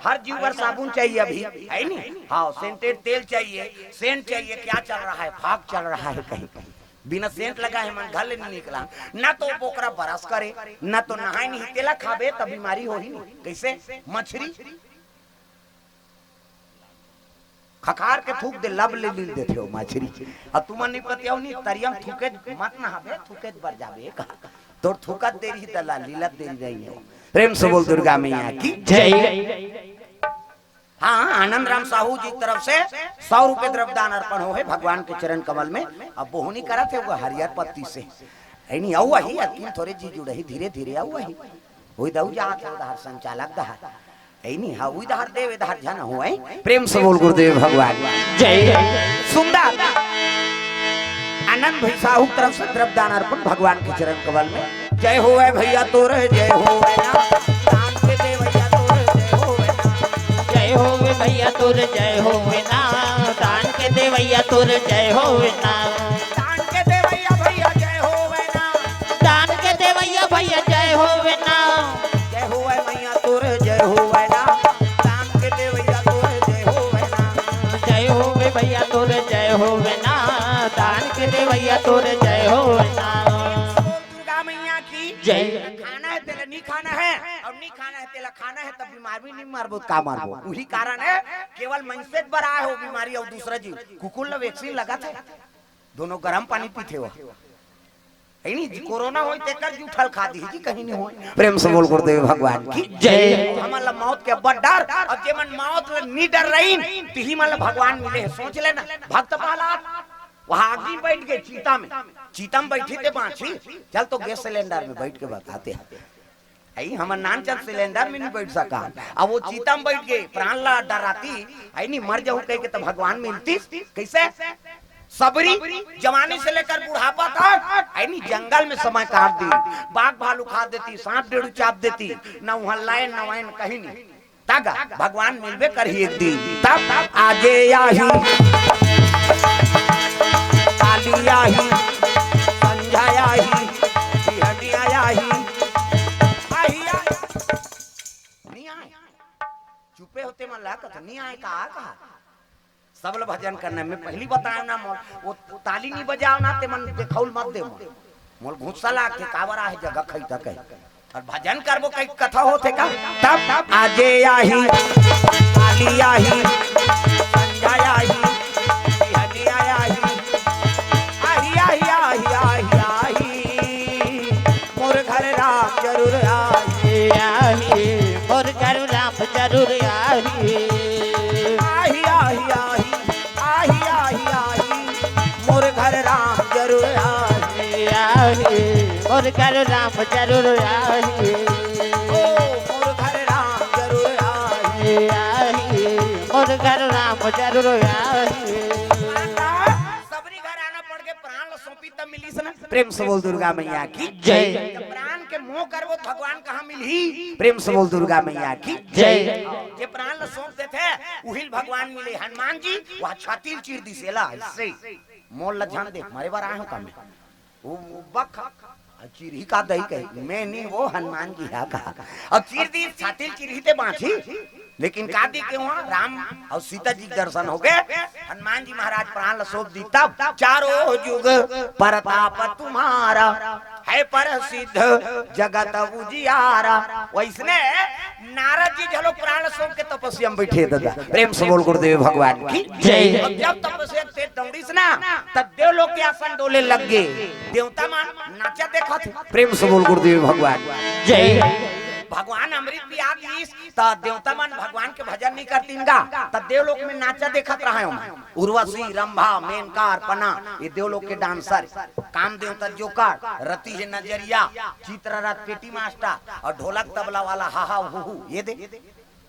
हर जीव पर साबुन चाहिए अभी है नहीं। हाँ सेंटेड तेल चाहिए, सेंट चाहिए। क्या चल रहा है? फाग चल रहा है कहीं कहीं। बिना सेंट लगा है मन घर ले नहीं निकला ना, तो बोकरा बरस करे ना, तो नहाए नहीं तेला खाबे तब बीमारी हो ही नहीं। कैसे मछली खखार के थूक दे लब ले लील देते हो मछली। अब तुम नहीं पतिया नहीं तरियम थूके मत नहाबे, थूके बर जाबे का तो थूकत देरी दला लीलत देरी नहीं हो। प्रेम से बोल दुर्गा मैया की जय। हाँ आनंद राम साहू जी की तरफ से 100 रुपए द्रव्यदान अर्पण हो है भगवान के चरण कमल में। अब बोहनी करत है वो हरियर पत्ती से है नहीं आऊ वही अकीम थोड़े जी जुड़े ही धीरे धीरे आऊ वही वही दऊ जात है उधर संचालक दहर है नहीं। हाँ वही दहर देव इधर जन हो है। प्रेम से बोल गुरुदेव भगवान जय। सुंदर आनंद भाई साहू तरफ से द्रव्यदान अर्पण भगवान के चरण कमल में। जय हो भैया तोर जय हो दान के दे भैया तोर जय हो जय हो भैया तोर जय हो ना, दान के दे भैया तोर जय हो ना, दान के दे भैया भैया जय हो ना, दान के दे भैया भैया जय हो ना, जय हो भैया तोर जय हो ना, दान के दे भैया तोर जय हो ना, जय हो भैया तोर जय हो ना, दान के दे भैया तोर जय हो ना। दुर्गा मैया की जय। खाना है तेला नहीं खाना है और नहीं खाना है तेला खाना है, तब बीमार भी नहीं मारबो का मारबो। वही कारण है केवल मनसे बड़ा हो बीमारी और दूसरा जीव। कुकुर ला वैक्सीन लगा था, दोनों गर्म पानी पीते हो है नहीं। कोरोना होई तेकर जूठल खा दी जी कहीं नहीं होई। प्रेम से बोल गुरुदेव भगवान की जय। हमला मौत के बड़ डर और जे मन मौत ले नहीं डर रही तिही मन भगवान मिले है। सोच लेना भक्त प्रहलाद वहां आगे बैठ गए चीता में, चीता में बैठी थे बांची चल तो गैस सिलेंडर में बैठ के बताते हैं आई हमर नान चल सिलेंडर में नहीं बैठ सका। अब वो चीता में बैठ गए प्राण ला डराती आई नहीं मर जाऊं कह के तो भगवान मिलती कैसे। सबरी जवानी से लेकर बुढ़ापा तक आई नहीं जंगल में समय काट दी, बाघ भालू खा देती, सांप डेढ़ चाप देती, न वहां लाइन न वाइन कहीं नहीं। तागा भगवान मिलबे कर ही एक दिन तब आगे आही कालिया ही संझाया ही बिहनिया ही नहीं आए। चुपे होते मन लाका तो नहीं आए कहा सब लोग भजन करने में पहली बताया ना वो ताली नहीं बजाओ ना ते मन देखौल मत दे मोल घुस्सा ला के कावरा है जगह खई तक और भजन करबो कई कथा होते का तब आजे आही आलिया ही संजाया ही बिहनिया ही आही आही आही आही आही मोर घर राम जरूर आही आही मोर घर राम जरूर आही आही आही आही आही आही मोर घर राम जरूर आही आही मोर घर राम जरूर आही ओ मोर घर राम जरूर आही आही मोर घर राम जरूर आही। सबरी घर आना पड़ के प्राण ला सौंपी तब मिली सना। प्रेम से बोल दुर्गा मैया की जय। जब प्राण के मोह करबो भगवान कहाँ मिलही। प्रेम से बोल दुर्गा मैया की जय। जे प्राण ला सौंप देते उहिल भगवान मिले। हनुमान जी वह छाती चीर दिसेला इससे मोल ला ध्यान दे मारे बार आए हो काम वो बक चिरही का दही कही मैं नहीं वो हनुमान जी है कहा अब चीर दी छाती चिरही ते बांची लेकिन का दी के वहाँ राम और सीता जी के दर्शन हो गए। हनुमान जी महाराज प्राण सौंप दी तब चारों युग प्रताप तुम्हारा है प्रसिद्ध जगत उजियारा। वैसने नारद जी झलो प्राण सौंप के तपस्या में बैठे दादा। प्रेम से बोल गुरुदेव भगवान की जय। और जब तपस्या तेज दौड़ी से ना तब देवलोक के आसन डोले लग गए। देवता मान नाचा देखा थे। प्रेम से बोल गुरुदेव भगवान जय। भगवान अमृत भी आदि तब देवता मन भगवान के भजन नहीं करती तब देवलोक में नाचा देखत रहा हूँ। उर्वशी रंभा मेनकार पना ये देवलोक के डांसर काम देवता जोकर रति है नजरिया चित्ररथ पेटी मास्टर और ढोलक तबला वाला हाहा हु ये दे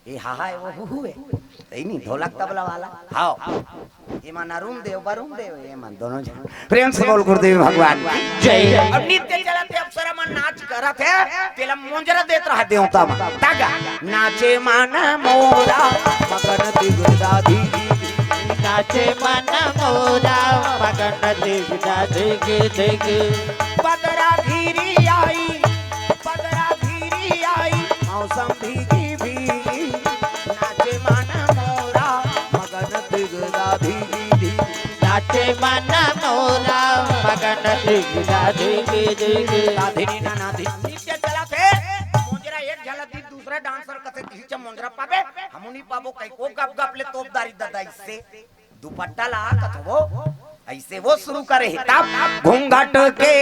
ये हाहा है वो हु है सही नहीं ढोलक तबला वाला हाओ ये मन अरुण देव वरुण देव ये मन दोनों जन। प्रेम से बोल गुरुदेव भगवान जय। अब नित्य चलत है अप्सरा मन नाच करत है तेला मोंजरा देत रहा देवता मन तागा नाचे मन मोरा मगन दिगदाधी नाचे मन मोरा मगन दिगदाधी पदरा घिरी आई मौसम भीगी भीगी नाचे मन मोरा मगन दिगदाधी नाचे मन मोरा मगन दिगदाधी राधिनी नानाधी नित्य चला थे मोंजरा एक झलक दी दूसरा डांसर कथे खींचा मोंजरा पाबे हमनी पाबो कई को गप गप ले तोपदारी दादा इससे दुपट्टा ला कथवो ऐसे वो शुरू करे तब घूंघट के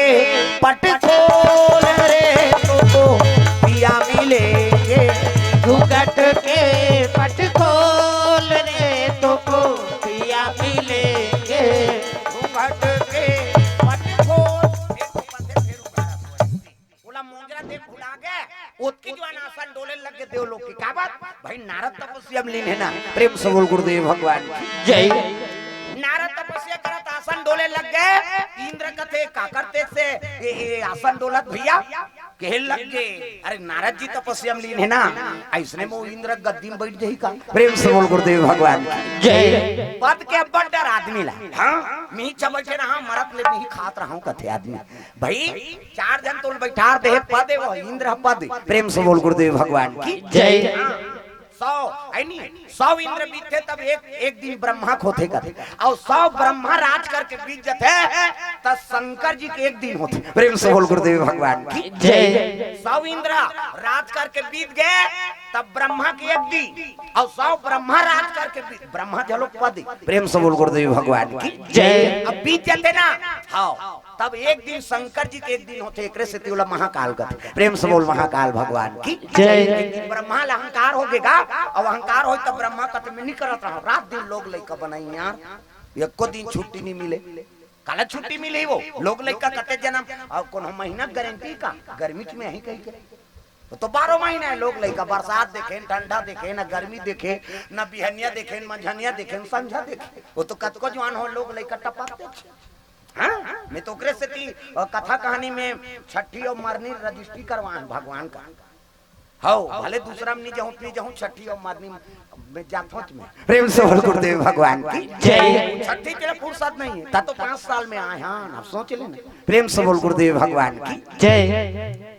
पट खोल रे तो पिया मिलेंगे। घूंघट के पट खोल रे तो पिया मिलेंगे। घूंघट के पट खोल देखो पते फिर उगाड़ा बोला मोंजरा देख भुला गए उसकी जो आसन डोले लग गए देवलोक की क्या बात भाई नारद तपस्या में लीन है ना। प्रेम से बोल गुरुदेव भगवान जय। नारद तपस्या करत आसन डोले लग गए इंद्र कथे का करते से ये आसन डोलत भैया कहे लग गए अरे नारद जी तपस्या में लीन है ना ऐसने में इंद्र गद्दी में बैठ जाही का। प्रेम से बोल गुरुदेव भगवान जय। पद के बड़ डर आदमी ला हां मी चबचे रहा मरत ले नहीं खात रहा कथे आदमी भाई चार जन तो बैठार दे पद है वो इंद्र पद। प्रेम से बोल गुरुदेव भगवान की जय। 100 इंद्र बीते तब एक दिन ब्रह्मा खोते करते और 100 ब्रह्मा राज करके बीत जाते तब शंकर जी के एक दिन होते। प्रेम से बोल गुरुदेव भगवान की जय। 100 इंद्र राज करके बीत गए तब ब्रह्मा के एक दिन और 100 ब्रह्मा राज करके ब्रह्मा जलो पद। प्रेम से बोल गुरुदेव भगवान की जय। अब बीत जाते ना हाँ तब एक दिन शंकर जी के एक दिन होते एक से तिवला महाकाल का। प्रेम से बोल महाकाल भगवान की जय। ब्रह्मा अहंकार हो गएगा और अहंकार हो तब ब्रह्मा कत में नहीं करत रहा रात दिन लोग लइका बनाई यार एको दिन छुट्टी नहीं मिले काला छुट्टी मिले वो लोग लइका कते जन्म और कोनो महीना गारंटी का गर्मी में यही कही के तो 12 महीना है लोग लइका बरसात देखे ठंडा देखे ना गर्मी देखे ना बिहनिया देखे मंझनिया देखे संझा देखे वो तो कतको जवान हो लोग लइका टपक देखे। हाँ मैं तो से कथा कहानी में छठी और मरनी रजिस्ट्री करवाएं भगवान का हाउ भले दूसरा में नहीं जाऊं छठी और मरनी में जाथोच में। प्रेम से बोल गुरुदेव भगवान की जय। छठी के लिए फुर्सत नहीं है तो 5 साल में आए हाँ आप सोच लेना। प्रेम से बोल गुरुदेव भगवान की जय।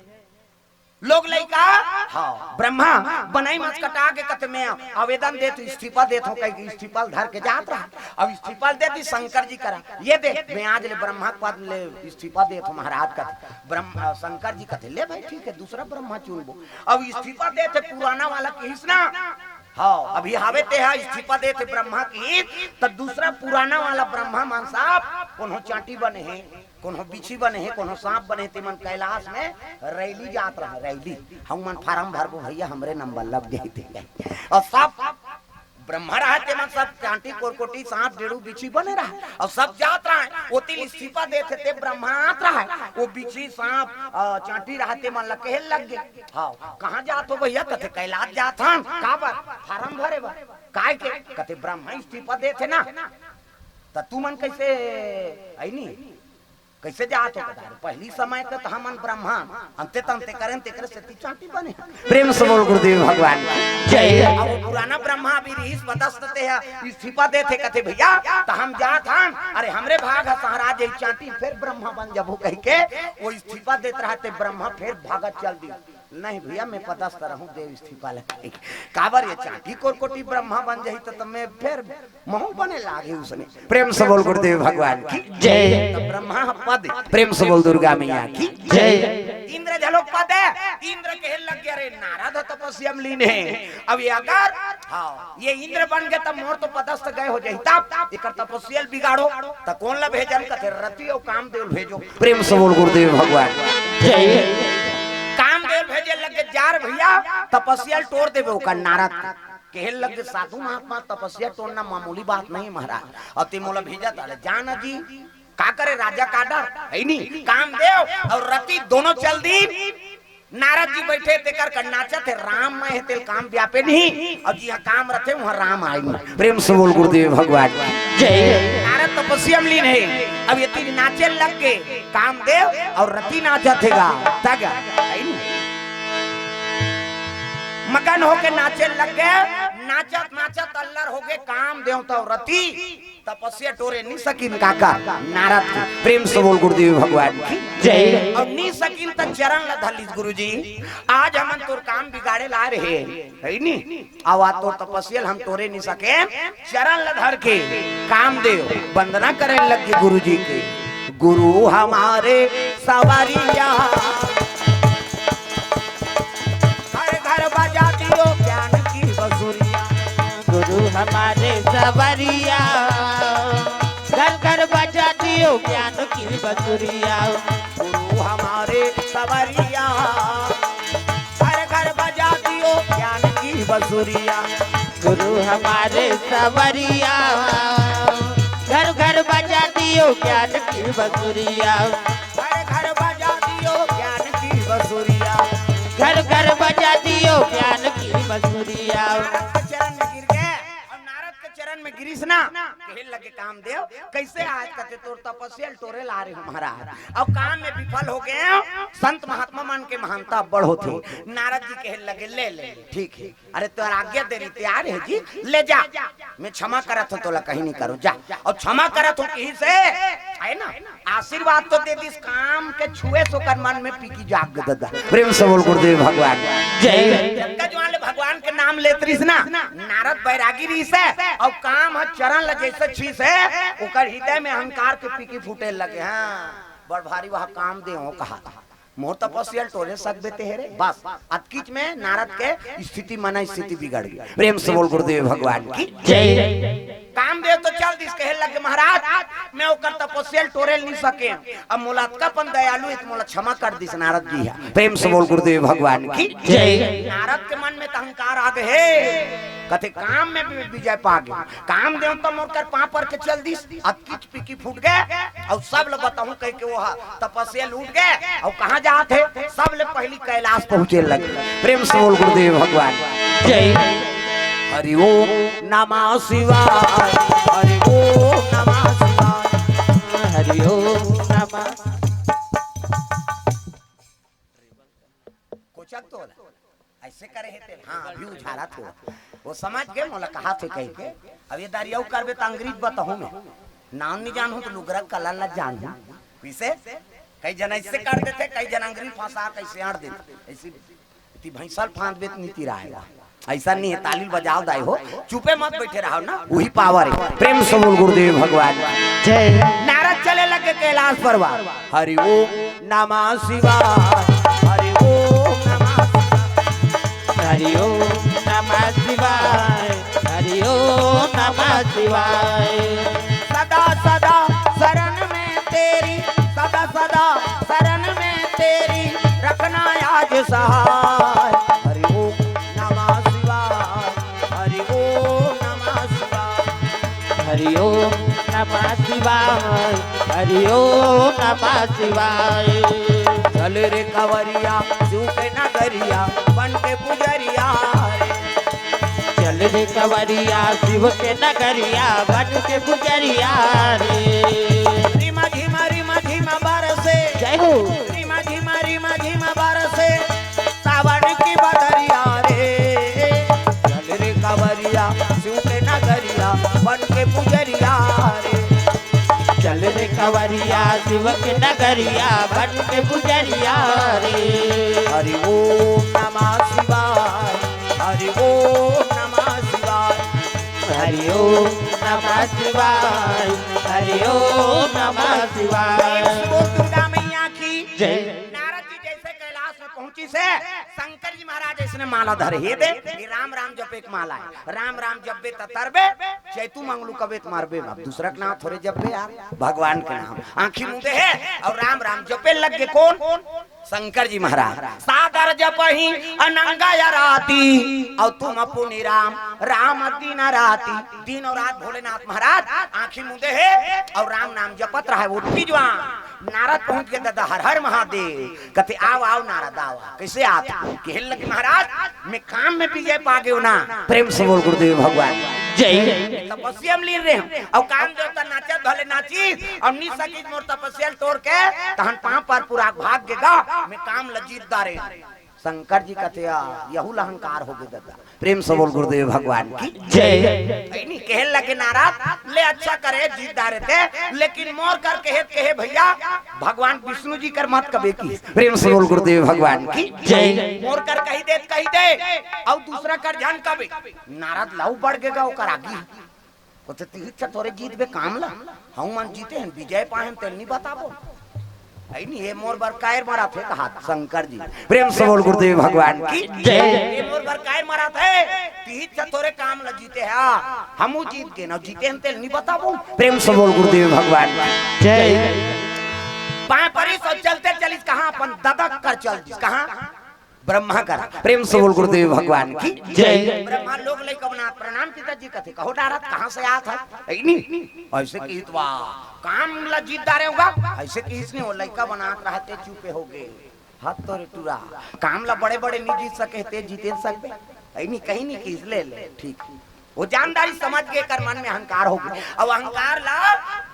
लोग लइका हाँ ब्रह्मा बनाई मत कटा के कत में आवेदन दे तो इस्तीफा देत हो कहीं इस्तीफा धर के जात रहा अब इस्तीफा दे दी शंकर जी करा ये दे मैं आज ले ब्रह्मा पद ले इस्तीफा दे तो महाराज का ब्रह्मा शंकर जी कहते ले भाई ठीक है दूसरा ब्रह्मा चुनबो अब इस्तीफा दे थे पुराना वाला कहिस ना हाँ अभी हावे ते है इस्तीफा दे थे ब्रह्मा की तब दूसरा पुराना वाला ब्रह्मा मान साहब कोनो चाटी बने हैं कोनो बिछी बने हैं कोनो सांप बने ते मन कैलाश में रैली जात रहा रैली हम मन फार्म भरबो भैया हमरे नंबर लग गए थे और सब ब्रह्मा रहा ते मन सब चांटी कोरकोटी सांप डेड़ू बिछी बने रहा और सब जात रहा है वो तिल इस्तीफा देते थे ब्रह्मा आत रहा है वो बिछी सांप चांटी रहते मन लगे लग गए। हाँ कहाँ जात हो भैया कथे कैलाश जात हन का बात फार्म भरे बा काय के कथे ब्रह्मा इस्तीफा देते ना त तू मन कैसे आईनी कैसे जात हो पहली समय के तो हमन ब्रह्मा अंते तंते करें तेकरे से चांटी बने। प्रेम से बोल गुरुदेव भगवान जय। अब पुराना ब्रह्मा भी रीस बदस्तते है इस्तीफा देते कहते भैया तो हम जात हन अरे हमरे भाग है महाराज चांटी फिर ब्रह्मा बन जबो कह के वो इस्तीफा देते रहते ब्रह्मा फिर भागत चल दी नहीं भैया मैं पदस्थ रहूं देव स्थिपालक काबर ये चाटी कोटि ब्रह्मा बन जाई तो मैं फिर महू बने लागे उसने। प्रेम से बोल गुरुदेव भगवान की जय। तो ब्रह्मा पद प्रेम से बोल दुर्गा मैया की जय। इंद्र झलोक पद है, इंद्र के लग गया रे नारद तपस्या में लीन है। अब ये अगर हाँ ये इंद्र बन गए तब मोर तो पदस्थ गए हो जाई तब एकर तपस्या बिगाड़ो तो कौन ला भेजन कथे रति और कामदेव भेजो। प्रेम से बोल गुरुदेव भगवान जय। कामदेव भेजे लगे जार भैया तपस्या तोड़ देवे ओकर नारद कहे लगे साधु महात्मा तपस्या तोड़ना मामूली बात नहीं महाराज। और तिमोला भेजा था जाना जी का करे राजा का डर है नहीं। कामदेव और रति दोनों चल दी। नारद जी बैठे तेकर कर नाचा थे राम में तेल काम व्यापे नहीं और जी काम रखे वहाँ राम आएंगे। प्रेम से बोल गुरुदेव भगवान जय। नारद तपस्या में लीन है। अब ये तीन नाचे लग गए कामदेव और रति नाचा थेगा तगा मगन होके नाचे लग गए। नाचत नाचत अल्लर हो गए कामदेव तो रति तपस्या टोरे नहीं सकिन काका नारद की। प्रेम से बोल गुरुदेव भगवान की जय। और नहीं सकिन त चरण ला धलिस गुरुजी आज हम तोर काम बिगाड़े ला रहे है नी। आवा तो तपस्या हम तोरे नहीं सके चरण ला धर के कामदेव वंदना करे लगे गुरुजी के। गुरु हमारे सवारिया बजा दियो ज्ञान की बसुरिया। गुरु हमारे सवरिया घर घर बजा दियो ज्ञान की बसुरिया। गुरु हमारे सवरिया घर घर बजा दियो ज्ञान की बसुरिया। गुरु हमारे सवरिया घर घर बजा दियो ज्ञान की बसुरिया। घर घर बजा दियो ज्ञान की बसुरिया। घर घर बजा दियो ज्ञान की बसुरिया। चरण में गिर गए और नारद के चरण में गिरीस ना कहे लगे कामदेव कैसे आज कहते तोर तपस्या टोरे ला रहे हो महाराज। अब काम में विफल हो गए संत महात्मा मान के महानता बड़ होते। नारद जी कहे लगे ले ले ठीक है अरे तो आज्ञा दे रही तैयार है जी ले जा मैं क्षमा करत हूँ तोला कहीं नहीं करूँ जा। और क्षमा करत हूँ कहीं से है ना आशीर्वाद तो दे दिस काम के छुए सो कर मन में पीकी जाग दादा। प्रेम से बोल गुरुदेव भगवान जय। भगवान के नाम लेतरिस ना नारद बैरागी रही से और काम है चरण ल जैसे छीस है ओकर हृदय में अहंकार के पीकी फूटे लगे। हाँ बड़ भारी वह काम दे हो कहा मोर तपस्या टोरे सकबे तेरे बस अतकीच में नारद के स्थिति मना स्थिति बिगड़ गई। प्रेम से बोल गुरुदेव भगवान की जय। कामदेव तो चल दिस कहे लगे महाराज मैं ओकर तपस्या टोरे नहीं सके अब मुलातकापन दयालु इत मोला क्षमा कर दिस नारद जी। प्रेम से बोल गुरुदेव भगवान की जय। नारद के मन में तो अहंकार आ गए कथे काम में भी विजय पा गए। कामदेव तो मोर कर पांव पर के चल दिस अतकीच पीकी फूट गए और सब लोग बताऊं कह के वो तपस्या लूट गए और कहां जाते सब ले पहली कैलाश पहुंचे लगे। प्रेम से बोल गुरुदेव भगवान जय। हरि ओम नमः शिवाय हरि ओम नमः शिवाय हरि ओम नमः। कोचक तो ऐसे करे हेते हां भी उछाला थो वो समझ के मोला कहा थे कह के अब ये दारियाऊ करबे त अंग्रेज बताहूं मैं नाम नहीं जानूं तो लुगरा कला ला जानूं कैसे कई जन ऐसे कर देते कई जन अंग्रेज फंसा कैसे आड़ देते ऐसी ती भैंसल फांद बेत नीति रहेगा ऐसा नहीं है। ताली बजाओ दाई हो चुपे मत बैठे रहो ना वही पावर है। प्रेम से बोल गुरुदेव भगवान जय। नारद चले लगे कैलाश परवार हरि ओम नमः शिवाय हरि ओम नमः हरि ओम नमः शिवाय हरि ओम नमः शिवाय। सदा सदा शरण में तेरी सदा सदा शरण में तेरी रखना आज सहाय। हरि ओम नमः शिवाय हरि ओम नमः शिवाय हरि ओम नमः शिवाय हरि ओम नमः शिवाय। चल रे कवरिया शिव के नगरिया बन के पुजरिया रे। चल रे कवरिया शिव के नगरिया बन के पुजरिया रे। रिमा झिमा बरसे जय हो रिमा झिमा बरसे सावन की बदरिया रे। चल रे कवरिया शिव के नगरिया बन के पुजरिया रे। चल रे कंवरिया शिव के नगरिया बन के गुजरिया रे। हरि ओम नमः शिवाय, हरि ओम नमः शिवाय, हरि ओम नमः शिवाय, हरि ओम नमः शिवाय। बोल दुर्गा मैया की जय। नारद जी जैसे कैलाश में पहुंची से शंकर जी महाराज इसने माला धरे हे दे ये राम राम जप एक माला है, राम राम जपबे तरबे चैतू मंगलू कबे मारबे। अब दूसरा के नाम थोड़े जपबे यार, भगवान के नाम आंखी मुंदे है और राम राम जपे लग गए। कौन? शंकर जी महाराज। सादर जपही अनंगा या राती और तुम अपनी राम राम दिन राती, दिन और रात भोलेनाथ महाराज आंखी मुंदे है और राम नाम जपत रहा है। उठी जवान नारद पहुंच के दादा हर हर महादेव कहते आओ आओ नारद आओ। कैसे आता कहल लगे महाराज मैं काम में विजय पा गयो ना। प्रेम से बोल गुरुदेव भगवान जय। तपस्या में लीन रहे और काम देवता नाचत भले नाची और नी सकी मोर तपस्या तोड़ के तहन पांव पर पूरा भाग गेगा मैं काम लजीत दारे। शंकर जी कहते यहू अहंकार हो गए दादा। प्रेम से बोल गुरुदेव भगवान की जय। नहीं कहल लगे नाराज ले अच्छा करे जीत दारे थे लेकिन मोर कर कहे भैया भगवान विष्णु जी कर मत कबे की। प्रेम से बोल गुरुदेव भगवान की जय। मोर कर कही दे और दूसरा कर जान कबे नाराज लाऊ बढ़ गेगा ओकर आगी कहते तीर थोड़े जीत बे काम ला हम मन जीते हैं विजय पाए तेल नहीं बताबो नहीं ये मोर बर कायर मारा थे कहा शंकर जी। प्रेम से बोल गुरुदेव भगवान की जय। ये मोर बर कायर मारा थे तीर थोड़े काम ल जीते हैं हमू जीत के ना जीते हैं तेल नहीं बताबो। प्रेम से बोल गुरुदेव भगवान की जय। पाए परिस और चलते चलिस कहां अपन ददक कर चल कहां ब्रह्मा कर। प्रेम से बोल गुरुदेव भगवान की जय। ब्रह्मा लोग ले कबना प्रणाम पिताजी कहते कहो नारद कहां से आया था नहीं ऐसे की तो काम ला जीत दारे होगा ऐसे की इसने वो लड़का बनात रहते चुपे हो गए हाथ तोरे टूरा काम ला बड़े बड़े नहीं जीत सके ते जीते सकते नहीं कहीं नहीं किस ले ठीक वो जानदारी समझ के कर मन में अहंकार हो गया और अहंकार ला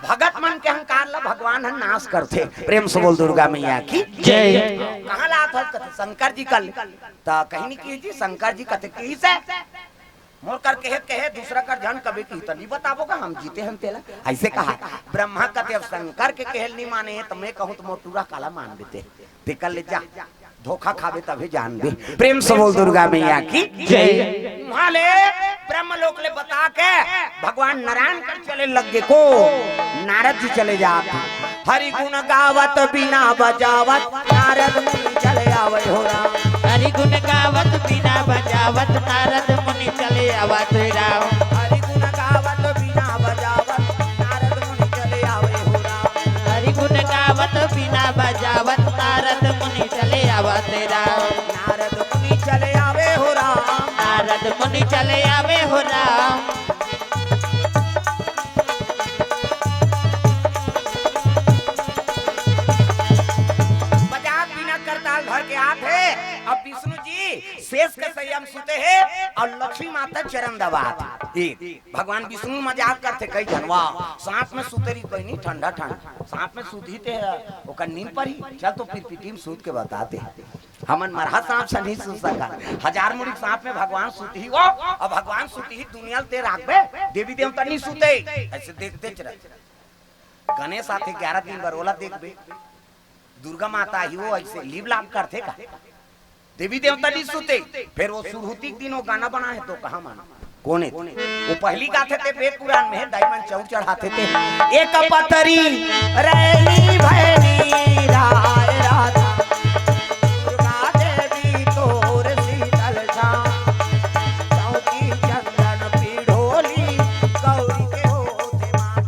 भगत मन के अहंकार ला भगवान हन नाश करते। प्रेम से बोल दुर्गा मैया की जय। कहाँ ला था शंकर जी कल ता कहीं नहीं की जी शंकर जी कहते की से मोर कर कहे दूसरा कर जान कभी की तो नहीं बताबोगा हम जीते हम तेला ऐसे कहा। ब्रह्मा कहते अब शंकर के कहल नहीं माने तो मैं कहूँ तो मोटूरा काला मान देते निकल ले जा धोखा खावे तभी जान दे। प्रेम से बोल दुर्गा मैया की जय। माले ब्रह्म लोक ले बता के भगवान नारायण कर चले लगे को नारद जी चले जाते हरि गुण गावत बिना बजावत नारद मुनि चले आवे हो राम। हरि गुण गावत बिना बजावत नारद मुनि चले आवत राम। हरि गुण गावत बिना बजावत नारद मुनि चले आवे हो राम। हरि गुण गावत बिना बजावत नारद मुनि चले आवत राम। नारद मुनि चले आवे हो राम। नारद मुनि चले आवे हो राम। मजाक बिना करताल भर के आते अब विष्णु जी शेष के संयम सुते हैं और लक्ष्मी माता चरण दबात एक भगवान विष्णु मजाक करते कई जनवा सांप में सुतेरी कोई नहीं ठंडा ठंडा सांप में सूती थे ओकर नींद पर ही चल तो फिर पिटी में सूत के बताते हमन मरहा सांप से नहीं सूत सका हजार मुड़ी सांप में भगवान सूती ही वो और भगवान सूती ही दुनिया ते राखबे देवी देवता नहीं सूते ऐसे देखते चल गणेश आते 11 दिन बरोला देखबे दुर्गा माता ही वो ऐसे लीव लाभ करते का देवी देवता नहीं सुते फिर वो सुरहुती दिन वो गाना बना है तो कहा माना कौन है वो पहली गाते थे वेद पुराण में डायमंड चौक चढ़ाते थे एक पतरी रैली भैनी राय राधा दुर्गा देवी तोर शीतल छां चौकी चंदन पीढ़ोली गौरी के होते मां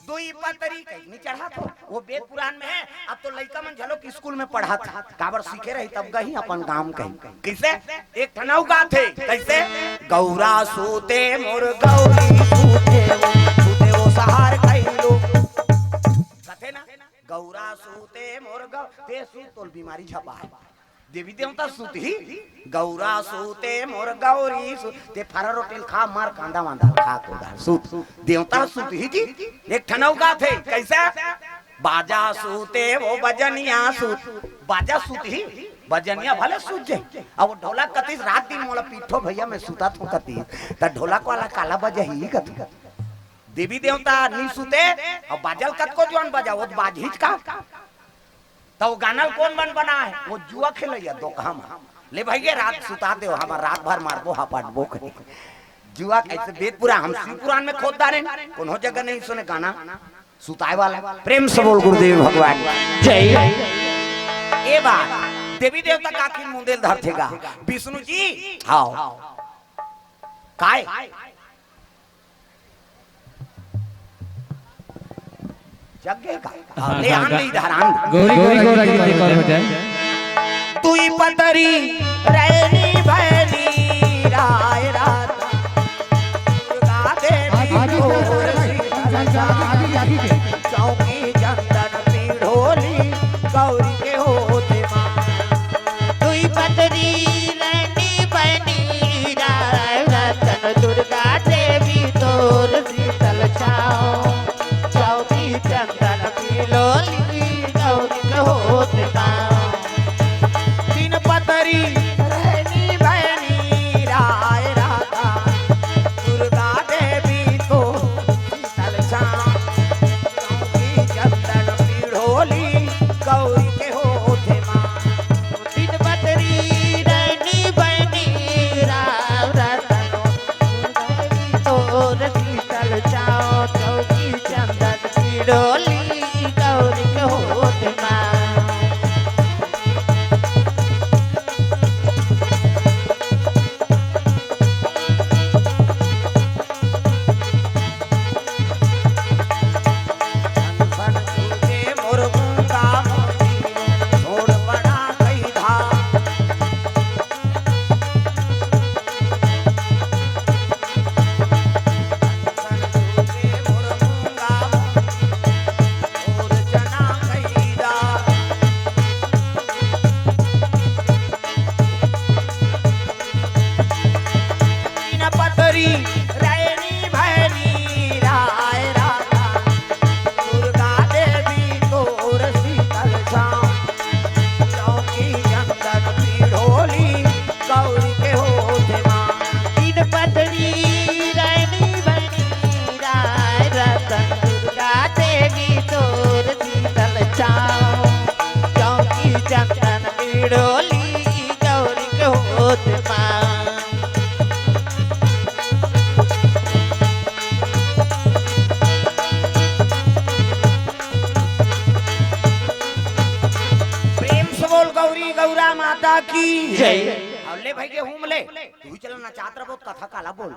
दुई पतरी कहीं नहीं चढ़ा तो वो वेद पुराण में है। अब तो लड़का मन झलो कि स्कूल में पढ़ा था काबर सीखे रही तब गही अपन गांव कहीं कैसे एक ठनाऊ गा थे कैसे गौरा सूते मोर गौरी सूते वो सहार कहीं लो कथे ना गौरा सूते मोर गौ ते सूत तोल बीमारी छपा है देवी देवता सूत ही गौरा सूते मोर गौरी ते फरा रोटेल खा मार कांदा वांदा खा को सूत देवता सूत ही जी एक ठनाऊ गा थे कैसे बाजा सूते वो बजनिया सूत बाजा सूत ही बजनिया भले सूत जाए अब वो ढोलक कतीस रात दिन मोला पीठो भैया मैं सूता तो कती त ढोलक वाला काला बजा ही कती देवी देवता नहीं सुते और बाजल कत को जोन बजा वो बाजिज का तो वो गानल कौन बन बना है वो जुआ खेलैया दो हम ले भैया रात सुता दे हमार रात भर मारबो हापाटबो करे जुआ कैसे वेद पूरा हम शिव पुराण में खोद डाले कोनो जगह नहीं सुने गाना सुताए वाला प्रेम से बोल गुरुदेव भगवान जय ये बात देवी देवता का की मुंदेल धरथेगा विष्णु जी हाँ काय जगे का ले आन ले इधर आन गौरी गौरा की एक और हो जाए तू ही पतरी रैनी भैनी राय रात दुर्गा देवी चौकी चंदन पीढ़ोली गौरी के होते मां तू ही पतरी रहनी बनी राय रतन दुर्गा देवी तोर शीतल छाओ चौकी चंदन पिलोली गौरी के होते मां तीन पतरी रहनी भैनी राय राता दुर्गा देवी को शीतल छाओ चौकी चंदन पीढ़ोली गौरी के होते मां तीन पतरी रहनी बनी राव रतन देवी तोर शीतल छाओ चौकी चंदन पिलोली गौरी के होते मां सन तुझे मोर गंगा मोती छोड़ बड़ा कई धा सन तुझे मोर गंगा मोती छोड़ जना कई धा तीन पतरी रैनी भैनी राय राता दुर्गा देवी तोर शीतल छाओ चौकी चंदन पीढ़ोली गौरी के होते मां तीन पतरी रहनी बनी राय रतन दुर्गा देवी तोर शीतल छाओ चौकी चंदन पिड़ोली गौरी के होत मां प्रेम से बोल गौरी गौरा माता की जय। अब ले भाई के हूं ले तू ही चलना चाहत बहुत कथा काला बोल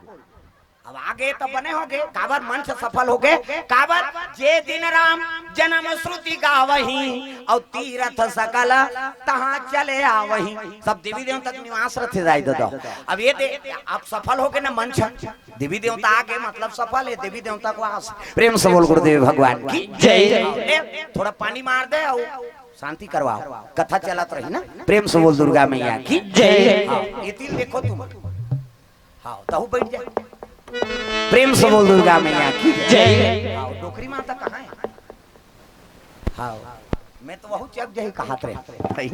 अब आगे तो बने होगे काबर मन से सफल होगे काबर जे दिन राम जन्म श्रुति गावही और तीरथ सकल तहां चले आवही सब देवी देवता के निवास रथे जाई दो अब ये दे आप सफल होगे ना मन से देवी देवता आगे मतलब सफल है देवी देवता को आस प्रेम से बोल गुरुदेव भगवान की जय। ले, थोड़ा पानी मार दे और शांति करवाओ कथा चलत रही ना प्रेम से बोल दुर्गा मैया की जय। हाँ, ये तिल देखो तुम हाँ तहु बैठ जा प्रेम से बोल दुर्गा मैया की जय। हाँ, डोकरी माता कहाँ है हाँ मैं तो बहुत चक जही कहत रहे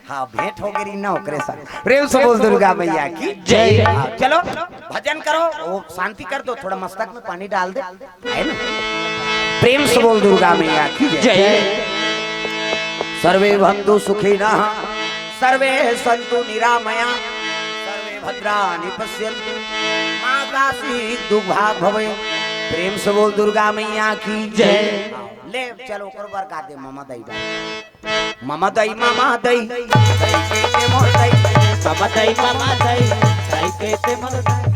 हाँ भेंट हो गई ना ओकरे साथ प्रेम से बोल दुर्गा मैया की जय। हाँ, चलो भजन करो वो शांति कर दो थोड़ा मस्तक में पानी डाल दे है ना प्रेम से बोल दुर्गा मैया की जय। सर्वे बंधु सुखिनः सर्वे सन्तु निरामया सर्वे भद्राणि पश्यन्तु मा कश्चित् दुर्भाग् भवेत् प्रेम से बोल दुर्गा मैया की जय। ले चलो ओकर बर गा दे मामा दई मामा दई मामा दई दई के मोर दई मामा दई मामा दई दई के मोर दई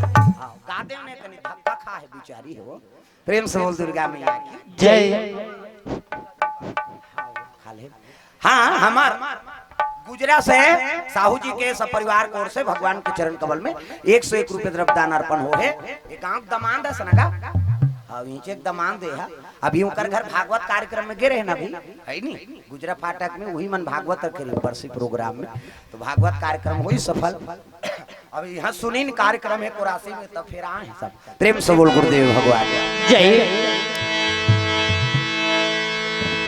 गा दे ने कनी धक्का खा है बेचारी हो प्रेम से बोल दुर्गा मैया की जय। हाँ हमार गुजरा से साहू जी के सब परिवार की ओर से भगवान के चरण कमल में 101 रुपए द्रव्यदान अर्पण हो है एक आंख दमान है सनगा अब नीचे एक दमान दे है अभी उनकर घर भागवत कार्यक्रम में गिरे है ना अभी है नहीं गुजरा फाटक में वही मन भागवत के बरसी प्रोग्राम में तो भागवत कार्यक्रम हुई सफल अब यहाँ सुनीन कार्यक्रम है कुरासी में तब फिर आए सब प्रेम से बोल गुरुदेव भगवान जय।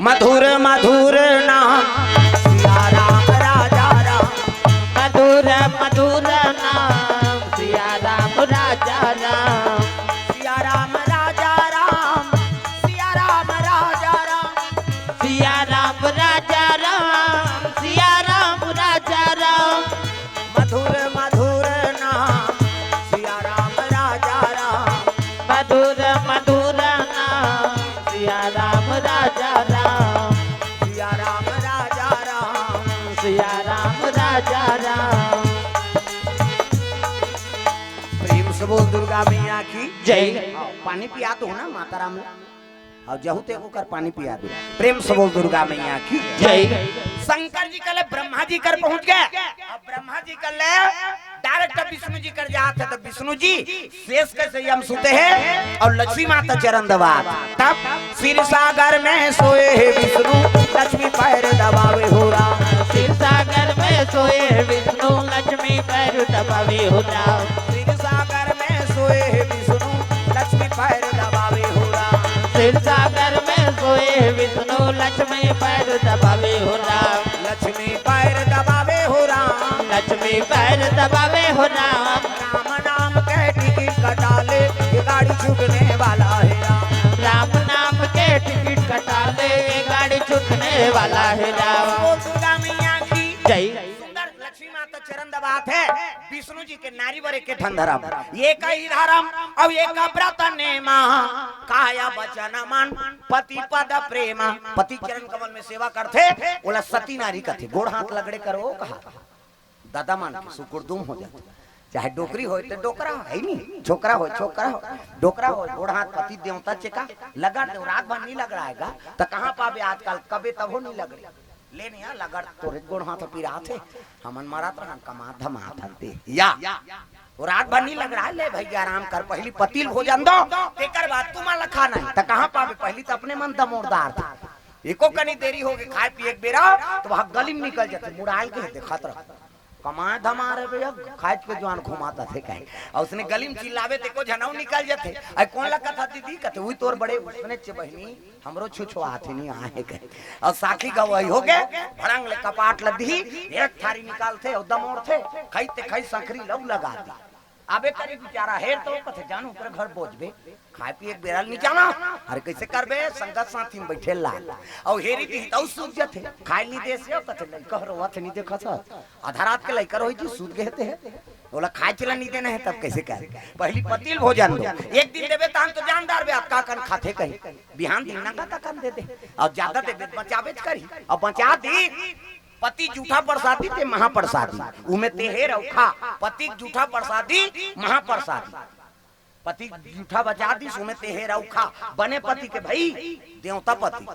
मधुर मधुर नाम सिया राम राजा राम मधुर मधुर नाम सिया राम राजा राम सिया राम राजा राम मैया की जय। पानी पिया दो ना माता राम और जहू ते को कर पानी पिया दो। प्रेम से बोल दुर्गा मैया की जय। शंकर जी कल ब्रह्मा जी कर पहुंच गए। अब ब्रह्मा जी कल डायरेक्ट विष्णु जी कर जाते तो विष्णु जी शेष कैसे हम सोते हैं और लक्ष्मी माता चरण दबा। तब क्षीर सागर में सोए है विष्णु लक्ष्मी पैर दबावे हो राम। क्षीर सागर में सोए विष्णु लक्ष्मी पैर दबावे हो राम। क्षीर सागर में सोए है विष्णु लक्ष्मी पैर दबावे हो राम। क्षीर सागर में सोए विष्णु लक्ष्मी पैर दबावे हो राम। लक्ष्मी पैर दबावे हो राम। लक्ष्मी पैर दबावे हो राम। राम नाम के टिकट कटा ले ये गाड़ी छूटने वाला है राम। राम नाम के टिकट कटा ले ये गाड़ी छूटने वाला है राम। बोल दुर्गा मैया की जय। सुंदर लक्ष्मी माता चरण दबात है विष्णु जी के नारी वरे के धंधरम ये कई धर्म अब ये व्रत नेमा काया वचन मन पति पद प्रेम। पति चरण कमल में सेवा करते बोला सती नारी कथे गोड़ हाथ लगड़े करो कहा दादा मान के सुकुरदुम हो जाते। चाहे डोकरी हो तो डोकरा है नहीं छोकरा हो डोकरा हो गोड़ हाथ पति देवता चेका लगा दो रात भर नहीं लग रहा तो कहाँ पावे आजकल कबे तब हो नहीं लग रही ले नहीं लगड़ तोरे गोड़ हाथ पीरा थे हमन मारा तो कमा धमा थलते या वो रात भर नहीं लग रहा है ले भैया आराम कर पहली पतिल हो जान दो तेकर बाद तुम लखा नहीं तो कहाँ पावे पहली तो अपने मन दमोरदार था एको कनी देरी हो गई खाए पिए बेरा तो वहां गली में निकल जाते मुड़ाल के देखत रह कमाए धमा रहे भैया खाए के जवान घुमाता थे कहे और उसने गली में चिल्लावे ते को झनाऊ निकल जाते आई कौन लगा था दीदी कहते हुई तोर बड़े उसने चे बहनी हमरो छुछो आथे नहीं आए कहे और साखी गवाही हो गए भड़ंग ले कपाट लदी एक थारी निकालते और दमोड़ थे खाईते खाई संखरी लग लगा दी आबे करे बेचारा है तो कथे जानू ऊपर घर पहुंचबे खाए पिए एक बेरा नहीं जाना अरे कैसे करबे संगत साथी में बैठे लाल और हेरी दी तो सूत जाते खाए नहीं दे से कथे नहीं कहरो वथ नहीं देखा था आधा रात के लइकर होई जी सूत गए थे बोला खाए चला नहीं देना है तब कैसे कर पहली पतिल भोजन दो एक दिन देबे तान तो जानदार बे का कन खाते कहीं बिहान दिन ना का कन दे दे और ज्यादा देबे बचावे करी और बचा दी पति जूठा प्रसादी ते महाप्रसादी उमे तेहे रखा पति जूठा प्रसादी महाप्रसादी पति जूठा बचा दी उमे तेहे रखा बने पति के भाई देवता पति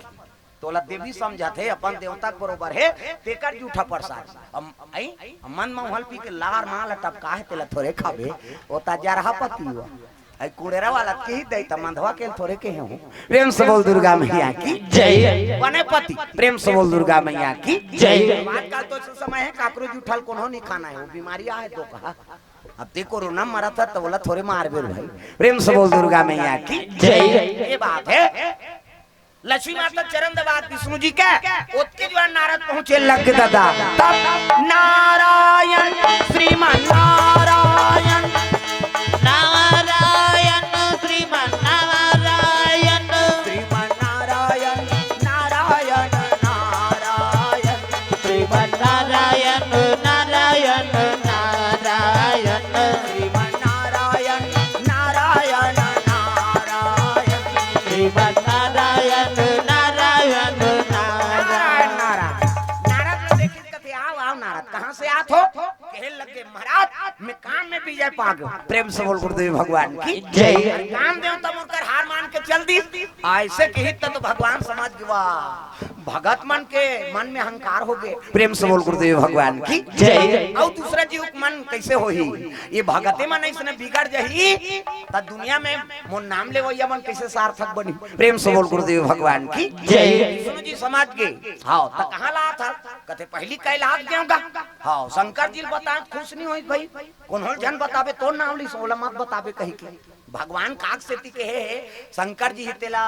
तोला देवी समझाते अपन देवता के बरोबर है तेकर जूठा प्रसाद मन महल पी के लार माल टपका है तेला थोड़े खाबे ओता जरहा पति हुआ आई कुड़ेरा वाला के ही दई त मंधवा के थोड़े के हूं प्रेम से बोल दुर्गा मैया की जय। बने पति प्रेम से बोल दुर्गा मैया की जय। आजकल तो समय है काकरोच उठल कोनो नहीं खाना है वो बीमारी है तो कहा अब ते कोरोना मरा था तो बोला थोड़े मार बेर भाई प्रेम से बोल दुर्गा मैया की जय। ये बात है लक्ष्मी माता चरण दबात विष्णु जी के उसके जो नारद पहुंचे लग दादा तब नारायण श्रीमान नारायण नारायण श्रीमान नारायण श्रीमान नारायण नारायण नारायण श्रीमान नारायण नारायण नारायण श्रीमान नारायण नारायण नारायण श्रीमान नारायण नारायण नारायण नारद ने देखी कहते आओ नारद कहाँ से आत हो कहे लगे महाराज मैं काम में विजय पा गया प्रेम से बोल गुरुदेव भगवान की जय। काम देव तब उनकर हार मान के चल दी ऐसे कही तो भगवान समझ गया भगत मन के मन में अहंकार हो गए प्रेम से बोल गुरुदेव भगवान की जय। और दूसरा जीव मन कैसे हो ही ये भगते मन ऐसे बिगड़ जाही तो दुनिया में मोर नाम ले वही मन कैसे सार्थक बनी प्रेम से बोल गुरुदेव भगवान की जय। सुनो जी समझ गए हाँ तो कहाँ ला था कहते पहली कैलाश देऊंगा हाँ शंकर जी बता खुश नहीं हुई भाई कौन जन बतावे तो नाम ली सोलह मत बतावे कहीं के भगवान काक से के है शंकर जी तेला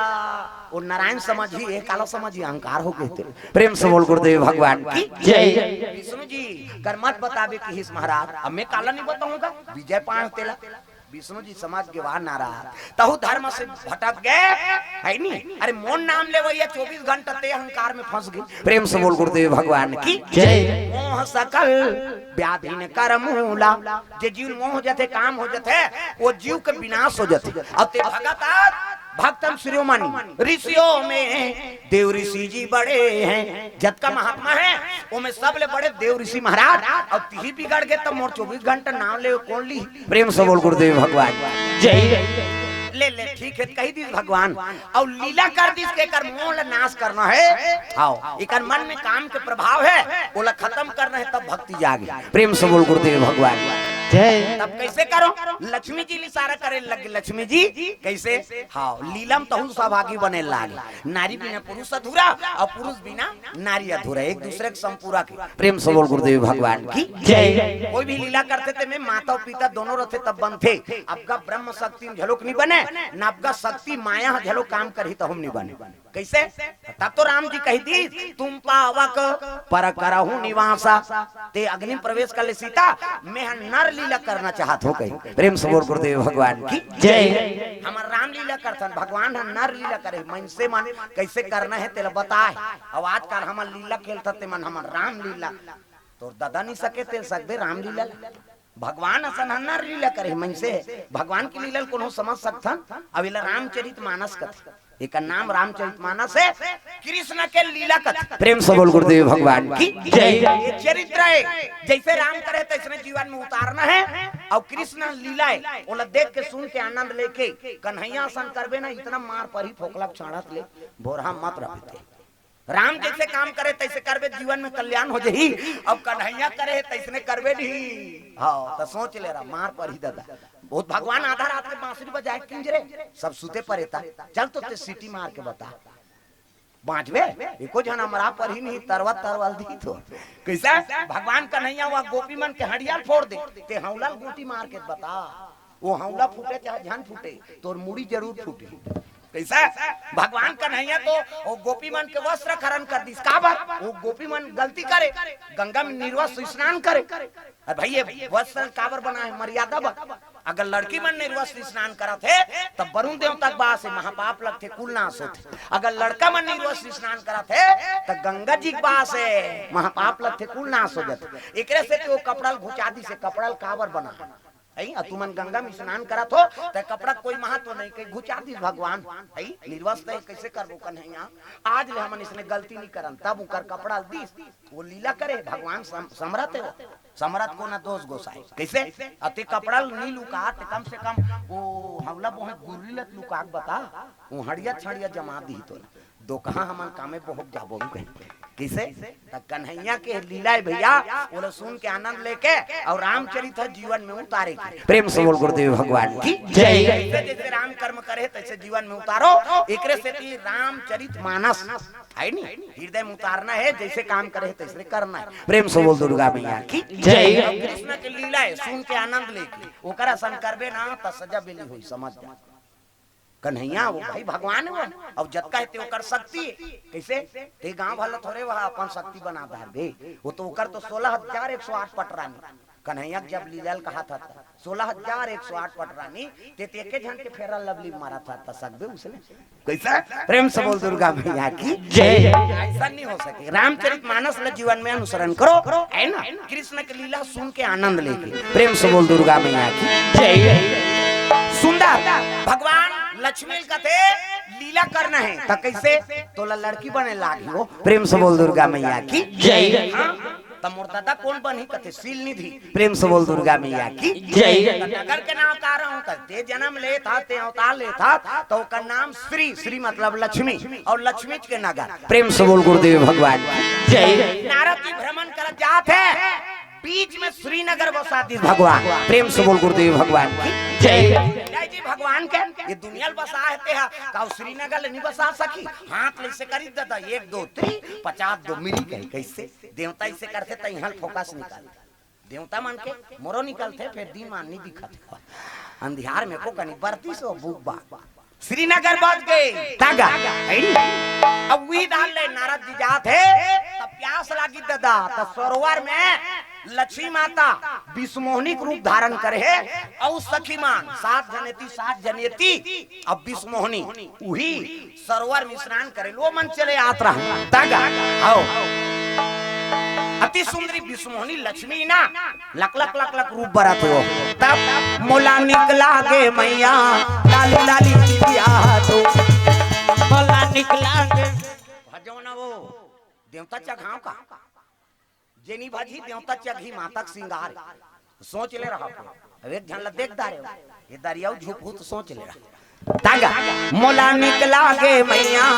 वो नारायण समझ ही है काला समझ ही अहंकार हो गए थे प्रेम से बोल गुरुदेव भगवान की जय। विष्णु जी कर मत बतावे कि हिस महाराज अब मैं काला नहीं बताऊंगा विजय पाण तेला विष्णु जी समाज के वार नाराज तहु धर्म से भटक गए है नहीं अरे मोन नाम ले वही 24 घंटा ते अहंकार में फंस गए प्रेम से बोल गुरुदेव भगवान की जय। मोह सकल व्याधि ने कर मूला जे जीव मोह हो जाते काम हो जाते वो जीव के विनाश हो जाते अब ते भगत भक्तम शिरोमणि ऋषियों में देव ऋषि जी बड़े हैं। जत का महात्मा है वो में सबले बड़े देव ऋषि महाराज। और ती बिगड़ गए तो मोर 24 घंटा नाम ले कौन ली। प्रेम से बोल गुरुदेव भगवान जय। ले ले ठीक है कही दी भगवान। और लीला कर दी के कर मोल नाश करना है। आओ इकर मन में काम के प्रभाव है बोला खत्म करना है तब भक्ति जागे। प्रेम से बोल गुरुदेव भगवान जय। तब कैसे करो लक्ष्मी जी इशारा करे लगे। लक्ष्मी जी कैसे हाँ लीलम तहु सहभागी बने लागे। नारी बिना पुरुष अधूरा और पुरुष बिना नारी अधूरा एक दूसरे के संपूरा के। प्रेम से बोल गुरुदेव भगवान की जय। कोई भी लीला करते थे में माता और पिता दोनों रहते तब बनते। आपका ब्रह्म शक्ति झलोक नहीं बने न आपका शक्ति माया झलोक काम करी तो हम नहीं बने। कैसे तब तो राम जी कही दी तुम पावक पर करहु निवासा ते अग्नि प्रवेश कर ले सीता मैं नर लीला करना चाहत हो कही। प्रेम से बोल गुरुदेव भगवान की जय। हमार राम लीला करतन भगवान नर लीला करे मन से मन कैसे करना है तेरा बताए। और आजकल हमार लीला खेलते मन हमार राम लीला तो दादा नहीं सके ते सकते राम लीला। भगवान असन नर लीला करे मन से भगवान की लीला को समझ सकथन। अब रामचरित मानस कथे एक नाम रामचरित मानस है कृष्ण के लीला कथा। प्रेम से बोल गुरुदेव भगवान की जय। ये चरित्र है जैसे राम करे तैसे जीवन में उतारना है। और कृष्ण लीला है ओला देख के सुन के आनंद लेके कन्हैया सन करबे ना इतना मार पर ही फोकला छाड़त ले बोरा मत रहते। राम जैसे काम करे तैसे करबे जीवन में कल्याण हो जाही। अब कन्हैया करे तैसने करबे नहीं। हाँ तो सोच ले रहा मार पर ही दादा बहुत भगवान आधा रात में बांसुरी बजाए किंजरे सब सुते परेता चल तो ते सीटी मार के बता बांचबे एको जना मरा पर ही नहीं तरवत तरवल दी तो कैसा भगवान कन्हैया वह गोपी मन के हड़ियाल फोड़ दे ते हौला गोटी मार के बता वो हौला फूटे चाहे जान फूटे तोर मुड़ी जरूर फूटे। कैसा भगवान कन्हैया तो वो गोपी मन के वस्त्र खरण कर दी का बात वो गोपी मन गलती करे गंगा में निर्वस्त्र स्नान करे। भैया वस्त्र काबर बना है मर्यादा बा। अगर लड़की मन निर्वस्त्र स्नान करत है तब वरुण देवता के बास है महापाप लगते कुल नाश होते। अगर लड़का मन निर्वस्त्र स्नान करत है तो गंगा जी के बास है महापाप लगते कुल नाश हो जाते। एकरे से वो कपड़ा घुचादी से कपड़ा काबर बना तुमन गंगा में स्नान करत हो तो कपड़ा कोई महत्व नहीं कहीं घुचा दी भगवान निर्वस्त्र कैसे करबो कन्हैया आज ले हमन इसने गलती नहीं करन तब उकर कपड़ा दी वो लीला करे भगवान समरथ है समरथ को ना दोष गोसाई कैसे अति कपड़ा नहीं लुका कम से कम वो हवला बहुत गुर्री लत लुका बता वो हड़िया छड़िया जमा दी तो दो कहां हमन कामे बहुत जाबो किसे कन्हैया के लीला भैया वो सुन के आनंद लेके और रामचरित जीवन में उतारे। प्रेम से बोल गुरुदेव भगवान की जय। जैसे राम कर्म करे तैसे जीवन में उतारो एकरे से रामचरित मानस है नी हृदय में उतारना है जैसे काम करे तैसे करना है। प्रेम से बोल दुर्गा मैया की जय। कृष्ण की लीला है सुन के आनंद लेके ओकरा सन करबे ना त सजा बेली हुई समझ जा। कन्हैया वो भाई भगवान है अब जत का है ओकर शक्ति कैसे ते गांव वाला थोड़े वह अपन शक्ति बना दे वो तो ओकर तो 16,108 पटरानी कन्हैया जब लीलाल कहा था 16,108 पटरानी ते एके जन के फेरा लवली मारा था सकबे उसने कैसा। प्रेम से बोल दुर्गा मैया की जय। ऐसा नहीं हो सके रामचरित मानस ल जीवन में अनुसरण करो है ना कृष्ण की लीला सुन के आनंद लेके। प्रेम से बोल दुर्गा मैया की जय। सुंदर भगवान लक्ष्मी कथे लीला करना है तो कैसे तो लड़की बने लागी हो। प्रेम से बोल दुर्गा मैया की जय। मोर दादा कौन बनी कथे सील निधि। प्रेम से बोल दुर्गा मैया की जय। नगर के नाम का रहा हूँ ते जन्म ले था ते अवतार ले था तो का नाम श्री श्री मतलब लक्ष्मी और लक्ष्मी के नगर। प्रेम से बोल गुरुदेव भगवान जय। नारद जी भ्रमण कर जाते हैं बीच में श्रीनगर बसा दी भगवान। प्रेम से बोल गुरुदेव भगवान की जय। जी भगवान के ये दुनिया बसा है का श्रीनगर नहीं बसा सकी हाथ ले से करी दादा 1 2 3 50 2 मिली गई कैसे देवता इसे करते तो यहाँ फोकस निकाल देवता मान के मोरो निकलते फिर दिन मान नहीं दिखा अंधियार में को कनी बरती सो बुक बा श्रीनगर बच गए तागा अब वही डाल ले नारद जी जाते तब प्यास लगी दादा तो सरोवर में लक्ष्मी माता विष्णुमोहनी रूप धारण करे है और सखी मान 7 जनेती अब विष्णुमोहनी वही सरोवर में स्नान करे लो मन चले यात्रा तागा आओ अति सुंदरी विष्णुमोहनी लक्ष्मी ना लक लक लक लक रूप बरत हो तब मोला निकला गे मैया लाली लाली चिड़िया तो देवता चघाव का जेनी भाजी देवता चघी मातक सिंगार सोच ले रहा अब एक झन देखता रहे ये दरियाऊ झूठ सोच ले रहा तागा मोला निकला गे मैया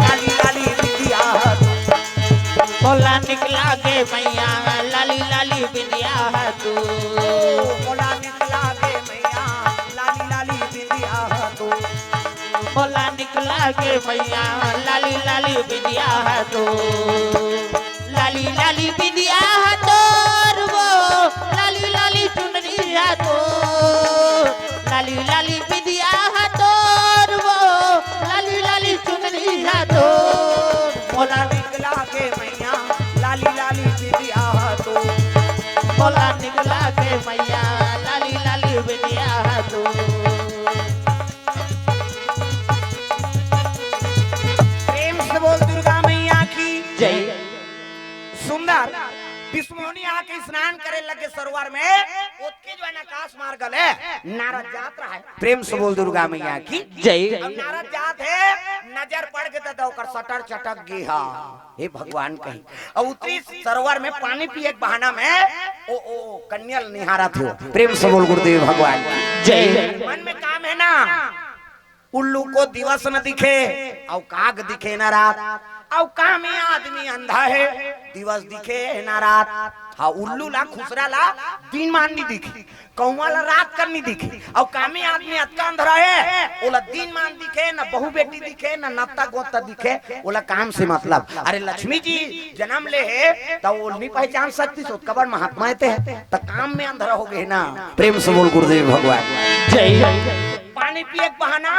लाली लाली बिंदिया मोला निकला गे मैया लाली लाली बिंदिया तू मोला निकला गे मैया लाली लाली बिंदिया तू मोला निकला गे मैया लाली लाली बिंदिया तू लाली लाली बिंदिया तोर वो लाली लाली चुनरी तो लाली लाली बिंदिया तोर वो लाली लाली चुनरी तो मोला निकला गे मैया लाली लाली बिंदिया तू मोला निकला गे मैया लाली लाली बिंदिया तू प्रेम से बोल दुर्गा मैया की जय सुंदर विष्णुनी आके स्नान करे लगे सरोवर में उसके जो है ना आकाश मार गले नारद जात रहा है प्रेम से बोल दुर्गा मैया की जय अब नारद जात है नजर पड़ गया तो ओकर सटर चटक गया हे भगवान कहीं और उतरी सरोवर में पानी पिए के बहाना में ओ कन्या निहारा थे प्रेम से बोल गुरुदेव भगवान जय मन में काम है ना उल्लू को दिवस न दिखे और काग दिखे न रात और काम में आदमी अंधा है दिवस दिखे ना रात हाँ उल्लू ला खुसरा ला दिन मान नहीं दिखी कौवा ला रात कर नहीं दिखी और काम में आदमी अतका अंधरा है ओला दिन मान दिखे ना बहू बेटी दिखे ना नत्ता गोता दिखे ओला काम से मतलब अरे लक्ष्मी जी जन्म ले है तो वो नहीं पहचान सकती तो कबर महात्मा थे तो काम में अंधरा हो गए ना प्रेम से बोल गुरुदेव भगवान जय पानी पिए के बहाना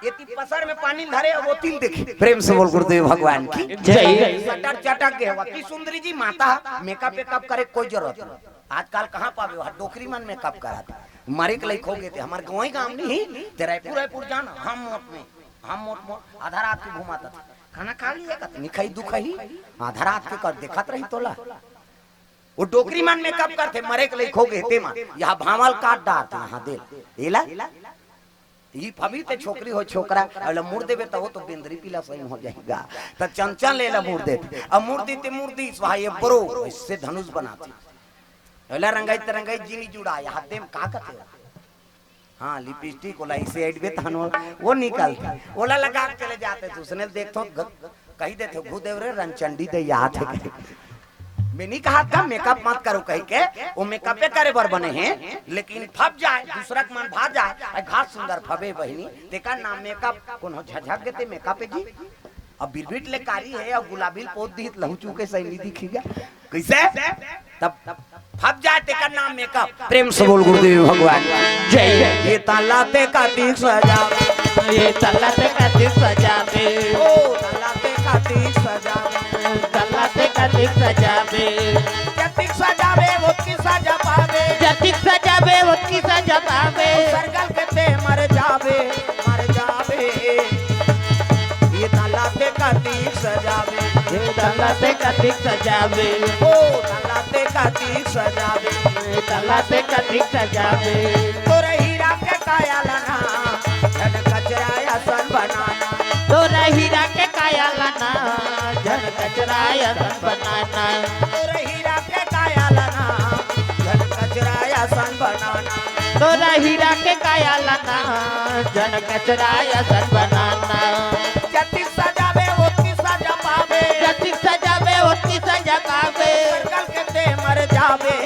ये पसर में पानी धरे वो तिल देखी प्रेम से बोल गुरुदेव भगवान की जय सटर चटक के वती सुंदरी जी माता मेकअप वेकअप करे कोई जरूरत नहीं आजकल कहाँ पावे वहाँ डोकरी मन मेकअप कराता मारे के लायक हो गए थे हमारे गाँव ही काम नहीं तेरा रायपुर जाना हम मोट आधा रात के घुमाता था खाना खा लिया निखाई दुखाई आधा रात के कर देखत रही तोला वो डोकरी मन मेकअप करते मरे के लायक हो गए थे मां यहाँ भावल काट डालते यहाँ दे एला ये फबी ते छोकरी हो छोकरा अले मुड़ देबे तो वो तो बिंदरी पीला सही हो जाएगा तो चंचल ले ला मुड़ दे अब मूर्ति ते मूर्ति भाई बरो इससे धनुष बनाती अले रंगाई जीनी जुड़ा हाथ में का करते हाँ लिपस्टिक ओला इसे एड बे तहनो वो निकलती ओला लगा के चले जाते तो उसने देखतो कही देते भूदेव रे रंचंडी दे याद है मैं नहीं कहा था मेकअप मत करो कहीं के वो मेकअपे करे बर बने हैं लेकिन फब जाए दूसरा मन भाग जाए घास सुंदर फबे बहनी देखा नाम मेकअप कौन हो झझक गए मेकअप जी अब बिरबिट ले कारी है और गुलाबी पोत दी लहू चूके सही नहीं दिखेगा कैसे तब फब जाए तेका नाम मेकअप प्रेम से बोल गुरुदेव भगवान जय ये ताला ते का तीक सजा ये तल्ला ते का दिल सजावे ओ ताला ते का तीक सजा तल्ला ते का दिल सजावे जतिक सजावे वो की सजा पावे जतिक सजावे वो की सजा पावे सरगल के ते मर जावे ये ताला ते का तीक सजावे ये तल्ला ते का दिल सजावे ओ ताला ते का तीक सजावे ये तल्ला ते का दिल सजावे तोरे हीरा के काया लना धन कचराया सन बनाना तोरा हीरा के काया लाना धन कचराया सन बनाना तोरे हीरा के काया लना धन कचराया सन बनाना तोरा हीरा के काया लाना धन कचराया सन बनाना जतिक सजावे वो की सजा पावे जतिक सजावे वो की सजा पावे सरगल के ते मर जावे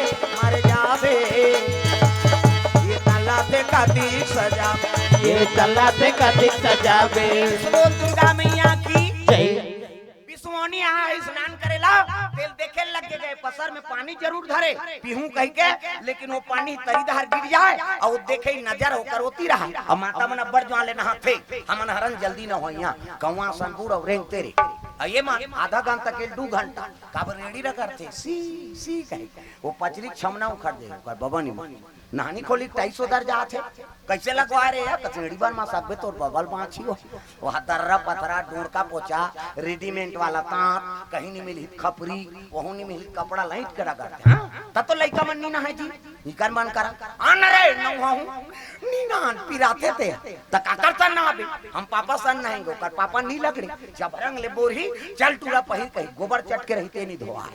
ये ताला ते का तीक सजावे ये तल्ला ते का दिल सजावे बोल दुर्गा मैया की जय विष्णुनी यहाँ स्नान करेला तेल देखे लग गए पसर में पानी जरूर धरे पीहू कह के लेकिन वो पानी तरी दहर गिर जाए और वो देखे नजर होकर होती रहा और माता मन अब्बर जवान लेना हाथ थे हमन हरन जल्दी न हो यहाँ कौवा संपूर और रेंग तेरे ये मान आधा घंटा के 2 घंटा काबर रेडी रखते सी कहे वो पचरी क्षमना उखड़ दे बाबा नहीं नानी खोली 250 दर जाते कैसे लगवा रहे यार कचड़ी बन मा सब तो बगल बाछी हो वहां दर्रा पतरा डोर का पोचा रेडीमेड वाला तांत कहीं नहीं मिली खपरी वहू नहीं मिली कपड़ा लाइट करा करते हां तब तो लइका मन नी ना है जी इकर मन करा आन रे न हूं नी ना पिराते थे त का करता ना अबे हम पापा सन नहीं गो कर पापा नी लगड़े जब रंग ले बोरी चल टूरा पहिर कहीं गोबर चट के रहते नहीं धोआ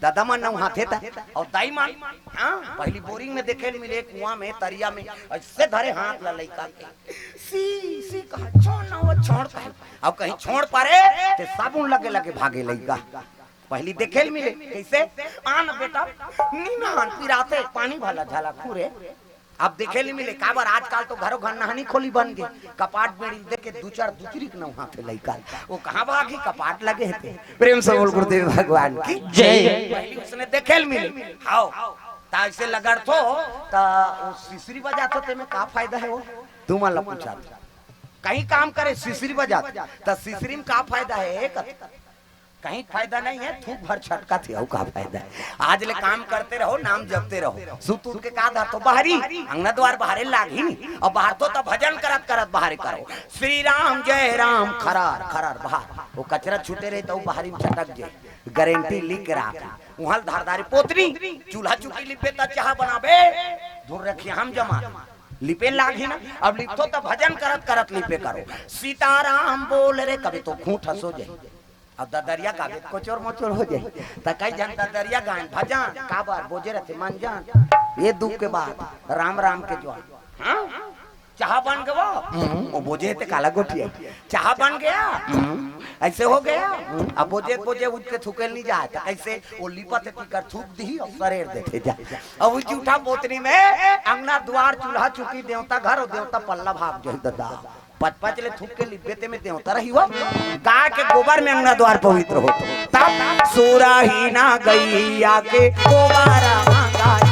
दादा मन नौ हाथे था और दाई मान हाँ पहली बोरिंग में देखे मिले कुआं में तरिया में ऐसे धरे हाथ ला लइका के सी कहा छोड़ ना वो छोड़ता है अब कहीं छोड़ पारे ते साबुन लगे लगे भागे लइका पहली देखे मिले कैसे आन बेटा नीना पिराते पानी भला झाला खूरे अब देखे ली मिले काबर आजकल तो घरों घर नहानी खोली बन गए कपाट बेड़ी देके दो चार दूसरी के नौ हाथे लइका वो कहां भागी कपाट लगे थे प्रेम से बोल गुरुदेव भगवान की जय पहली उसने देखे मिले हाओ ता ऐसे लगड़ तो ता वो सिसरी बजाते ते में का फायदा है वो तुम अल्लाह पूछा कहीं काम करे सिसरी बजाते ता सिसरी में का फायदा है कहीं फायदा नहीं है थूक भर छटका थे का फायदा है आज ले काम करते रहो नाम जपते रहो सुतूर के का धा तो बाहरी अंगना द्वार बाहरे लागी नहीं और बाहर तो भजन करत करत बाहर करो श्री राम जय राम खरार खरार बाहर वो कचरा छूटे रहे तो बाहरी में छटक जाए गारंटी लिख के रख वहां धारदारी पोतनी चूल्हा चुकी लिपे ता चाह बनाबे दूर रखिए हम जमा लिपे लागी ना अब लिपतो तो भजन करत करत लिपे करो सीताराम बोल रे कभी तो खूंट हंसो जाए अब ददरिया का कोचोर मोचोर हो जाए त कई जन ददरिया गान भजन का बार बोझे रहते मन जान ये दुख के बाद राम राम के जो हां चाह बन गवा वो बोझे ते काला गोटिया चाह बन गया ऐसे हो गया अब बोझे बोझे उठ के थूकेल नहीं जाए त कैसे वो लिपत की कर थूक दी और शरीर देते जाए अब वो जूठा बोतनी में अंगना द्वार चूल्हा चुकी देवता घर और देवता पल्ला भाग जो दादा पच ले थूक के लिपेते में देवता रही हुआ गाय के गोबर में अंगना द्वार पवित्र हो तब सूरा ही ना गैया के गोबारा मंगाई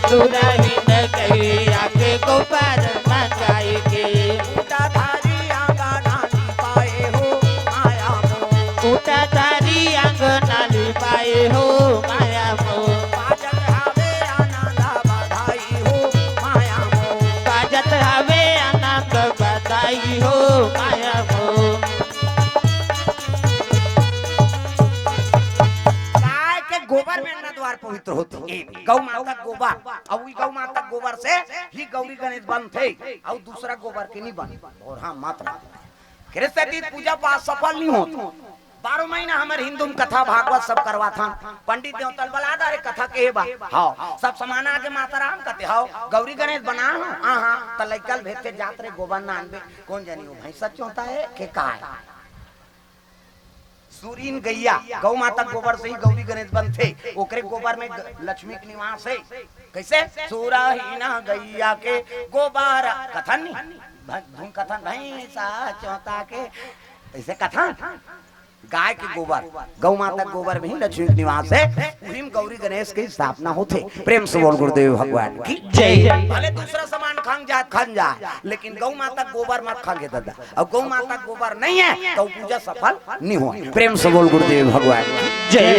सूरा ही न गैया के गोबर मंगाई के उठा धारी आंगा नाली पाए हो माया मो उठा धारी आंगना लिपाए हो माया मो बाजत हवे आनंद बधाई हो माया मो बाजत हवे आनंद बधाई हो माया मो गाय के गोबर में अंगना द्वार पवित्र होती है गौ माता गोबर अब वही गौ माता गोबर से ही गौरी गणेश बन थे और दूसरा गोबर के नहीं बन और हाँ मात्र कृष्ण पूजा पाठ सफल नहीं होता 12 महीना हमारे हिंदू में कथा भागवत सब करवा था पंडित देवतल बलादा रे कथा के बा हां सब समाना के माता राम कहते हां गौरी गणेश बना हां हां त लइकल भेज के जात रे गोबर ना आनबे कौन जानी वो भाई सच होता है के का है सूरीन गैया गौ माता गोबर से ही गौरी गणेश बनते ओकरे गोबर में लक्ष्मी के निवास है कैसे सूरा ही ना गैया के गोबर कथन नहीं धूम कथन भैंसा चौथा के ऐसे कथन गाय के गोबर गौ माता गोबर में ही लक्ष्मी के निवास है वही में गौरी गणेश की स्थापना होते प्रेम से बोल गुरुदेव भगवान की जय भले दूसरा सामान खान जाए लेकिन गौ माता गोबर मत खागे दादा और गौ माता गोबर नहीं है तो पूजा सफल नहीं हो प्रेम से बोल गुरुदेव भगवान की जय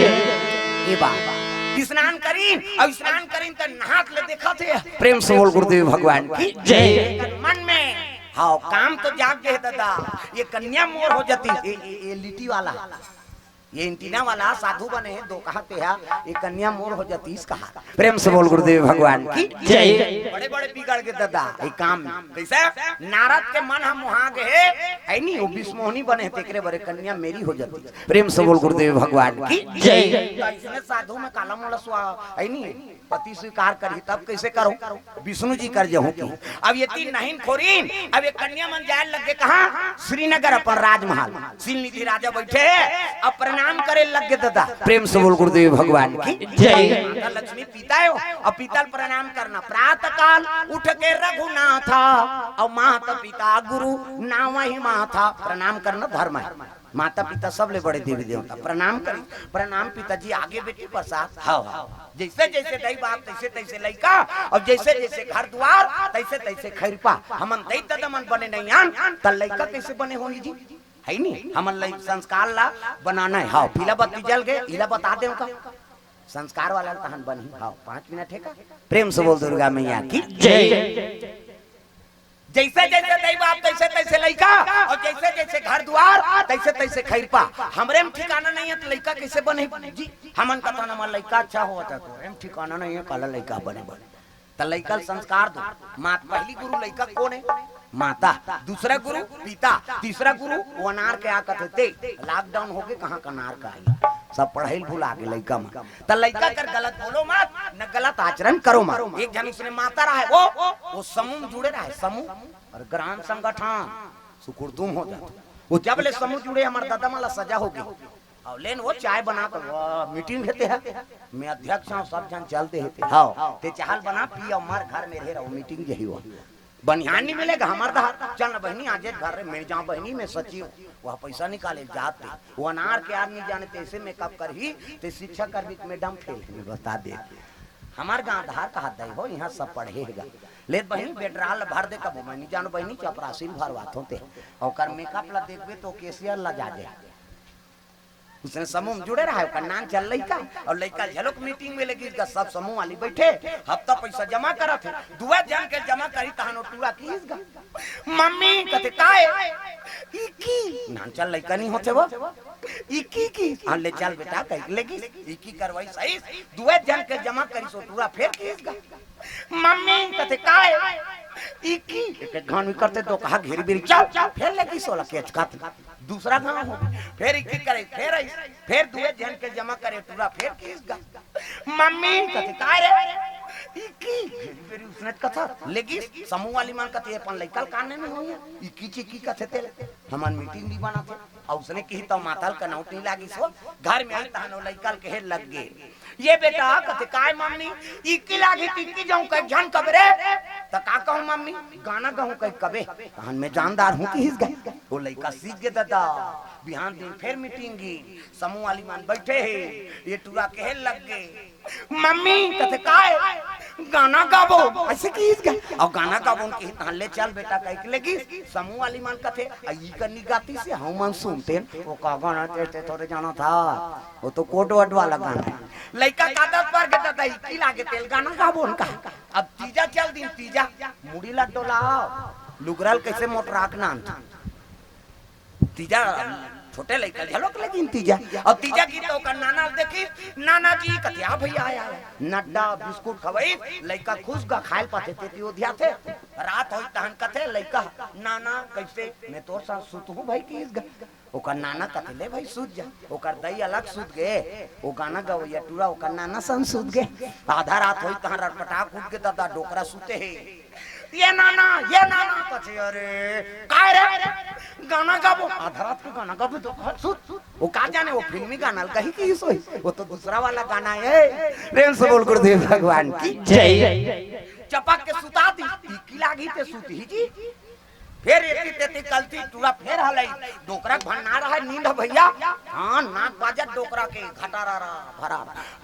ये बात स्नान करीन और स्नान करीन तो नहात ले देखा थे प्रेम से बोल गुरुदेव भगवान की जय मन में हाँ काम तो जाग गए दादा ये कन्या मोर हो जाती ये लिट्टी वाला ये एंटीना वाला साधु बने दो कहते हैं ये कन्या मोर हो जाती इसका प्रेम से बोल गुरुदेव भगवान की जय बड़े बड़े बिगड़ के दादा ये काम कैसे नारद के मन हम वहां गए है नहीं वो विष्णुनी बने तेकरे बड़े कन्या मेरी हो जाती प्रेम से बोल गुरुदेव भगवान की जय इसने साधु में काला मोला सुआ है नहीं पति स्वीकार करी तब कैसे करो विष्णु जी कर जाऊं की अब ये तीन नहीं खोरीन अब ये कन्या मन जाए लगे कहां श्रीनगर अपन राजमहल सिलनिधि राजा बैठे अब प्रणाम करे लगे दादा प्रेम से बोल गुरुदेव भगवान की जय माता लक्ष्मी पीता है और पीतल प्रणाम करना प्रातः काल उठ के रघुनाथा और माता पिता गुरु नाम ही माथा प्रणाम करना धर्म है माता पिता सब ले बड़े देवी देवता प्रणाम करी प्रणाम पिताजी आगे बेटी प्रसाद हाँ जैसे जैसे दई बाप तैसे तैसे लइका और जैसे जैसे घर द्वार तैसे तैसे खैरपा हमन दई तदमन बने नहीं आन त लइका कैसे बने होंगे जी है नहीं हमन लई संस्कार ला बनाना है हाँ पीला बत्ती जल गए इला बता दे का संस्कार वाला तहन बनी। हाँ 5 मिनट है का प्रेम से बोल दुर्गा मैया की जय। जैसे जैसे दई बाप तैसे तैसे लइका और जैसे जैसे घर द्वार तैसे तैसे खैरपा। हमरे में ठिकाना नहीं है तो लइका कैसे बने जी। हमन का तो ना लइका अच्छा होता तो हम ठिकाना नहीं है काला लइका बने त लइका संस्कार दो। मात पहली गुरु लइका कौन है? माता। दूसरा गुरु पिता। तीसरा गुरु वो अनार के आकत थे। लॉकडाउन हो गए कहाँ का नार का आई सब पढ़ाई भूला के लइका में त लइका कर गलत बोलो मत न गलत आचरण करो मत। एक जन उसने माता रहा है वो समूह में जुड़े रहा है समूह और ग्राम संगठन सुकुरदुम हो जाता। वो जब ले समूह जुड़े हमारे दादा माला सजा हो गई और लेन वो चाय बना कर मीटिंग होते है मैं अध्यक्ष हूँ सब जन चलते होते हाँ ते चाहल बना पिया मार घर में रहे रहो मीटिंग यही हुआ बनिहान नहीं मिलेगा हमारे दहार चल बहनी आज घर में मेरे जहाँ बहनी में सचिव वह पैसा निकाले जाते वो अनार के आदमी जाने ऐसे मेकअप कर ही ते शिक्षा कर भी मैडम फेल बता दे हमारे गाँव धार कहा दे हो यहाँ सब पढ़ेगा ले बहनी बेडराल भर दे कब बहनी जानो बहनी चपरासी भरवात होते और मेकअप ला देखबे तो केसियर ला जा जाए उसने समूह में जुड़े रहा है उसका नाम चल लइका और लइका झलक मीटिंग में लगी इसका सब समूह वाली बैठे हफ्ता पैसा जमा करा थे दुआ जन के जमा करी तहनो टूरा की इसका मम्मी कहते काए इकी नाम चल लइका नहीं होते वो इकी की हां ले चल बेटा कह लेगी इकी करवाई सही दुआ जन के जमा करी सो टूरा फेर की इसका मम्मी कहते काए इकी एक घान में करते तो कहा घेर बिर चल फेर लेगी 16 केच का दूसरा गांव हो फिर इक्की करे फिर दुए जन के जमा करे पूरा फिर किसका मम्मी कहते का रे इक्की फिर उसने कथा लेगी समूह वाली मान कहते अपन लइकल काने में होई इक्की चिक्की कहते थे हमान मीटिंग भी बनाते और उसने कही तो मातल का नौट नहीं लागी सो घर में आई तहनो लइकल के लग गए ये बेटा कहते काय मम्मी इक्की लागी इक्की जाऊं कह जन कबरे त का कहूं मम्मी गाना गाऊं कह कबे कहन मैं जानदार हूं कि हिस गए वो लइका सीख गए दादा बिहान दिन फिर मीटिंग की समूह वाली मान बैठे है ये टूरा कहे लग गए मम्मी कहते काय गाना गाबो ऐसे की हिस गए और गाना गाबो उनके हित ले चल बेटा कह लेगी समूह वाली मान कहते ई करनी गाती से हम मन सुनते वो का गाना ते थोड़े जाना था वो तो कोट वट वाला गाना लइका कादत पर के दादा की लागे तेल गाना गाबो उनका अब तीजा चल दिन तीजा मुड़ी लड्डो लाओ लुगरल कैसे मोटराक नाम तीजा छोटे लइका झलक लगी तीजा और तीजा की तो का नाना देखी नाना जी कथिया भैया आया नड्डा बिस्कुट खवई लइका खुश गा खाइल पाते ते ओधिया थे रात होई तहन कथे लइका नाना कैसे मैं तोर साथ सुतहूं भाई की इस ओकर नाना कथे ले भाई सूत जा ओकर दई अलग सूत गए वो गाना गवैया टूरा ओकर नाना सन सूत गए आधा रात होई तहन रटपटाक उठ के दादा डोकरा सूते है ये नाना कथे अरे काय रे गाना गाबो आधा रात को गाना गाबो तो सूत वो का जाने वो फिल्मी गाना कहीं की सोई वो तो दूसरा वाला गाना है प्रेम से बोल गुरुदेव भगवान की जय चपक के सुता दी की लागी ते सूती जी फिर एती तेती कलती टूरा फिर हलाई डोकरा भन्ना रहा नींद भैया हां नाक बाजत डोकरा के घटारा भरा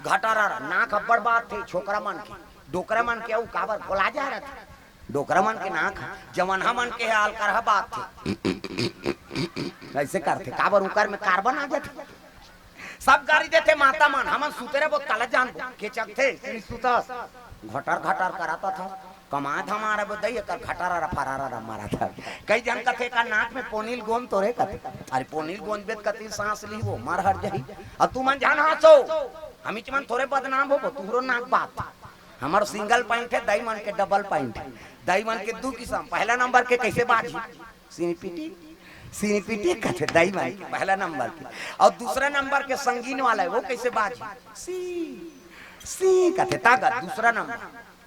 घटारा नाक अब्बड़ बात थे छोकरा मन के डोकरा मन के ऊ काबर खोला जा रहा था डोकरा मन के नाक जवाना मन के हाल करहा बात थे ऐसे करते काबर उकर में कार्बन आ जाते सब गाड़ी देते माता मन हमन सुते रे वो तला जान के चकथे सुता घटार घटार कराता था कमात हमारा बदई कर घटारा फरारा मारा था कई जन कथे का नाक में पोनील गोंद तोरे कथे अरे पोनील गोंद बेत कती सांस ली वो मर हट जाई अब तू मन जान हासो हमी चमन थोड़े बदनाम हो तुहरो नाक बात हमार सिंगल पॉइंट है दाई मन के डबल पॉइंट है दाई मन के दो किस्म पहला नंबर के कैसे बाजी सीनीपीटी कथे दाई मन के पहला नंबर के और दूसरा नंबर के संगीन वाला है वो कैसे बाजी सी कथे ताकत दूसरा नंबर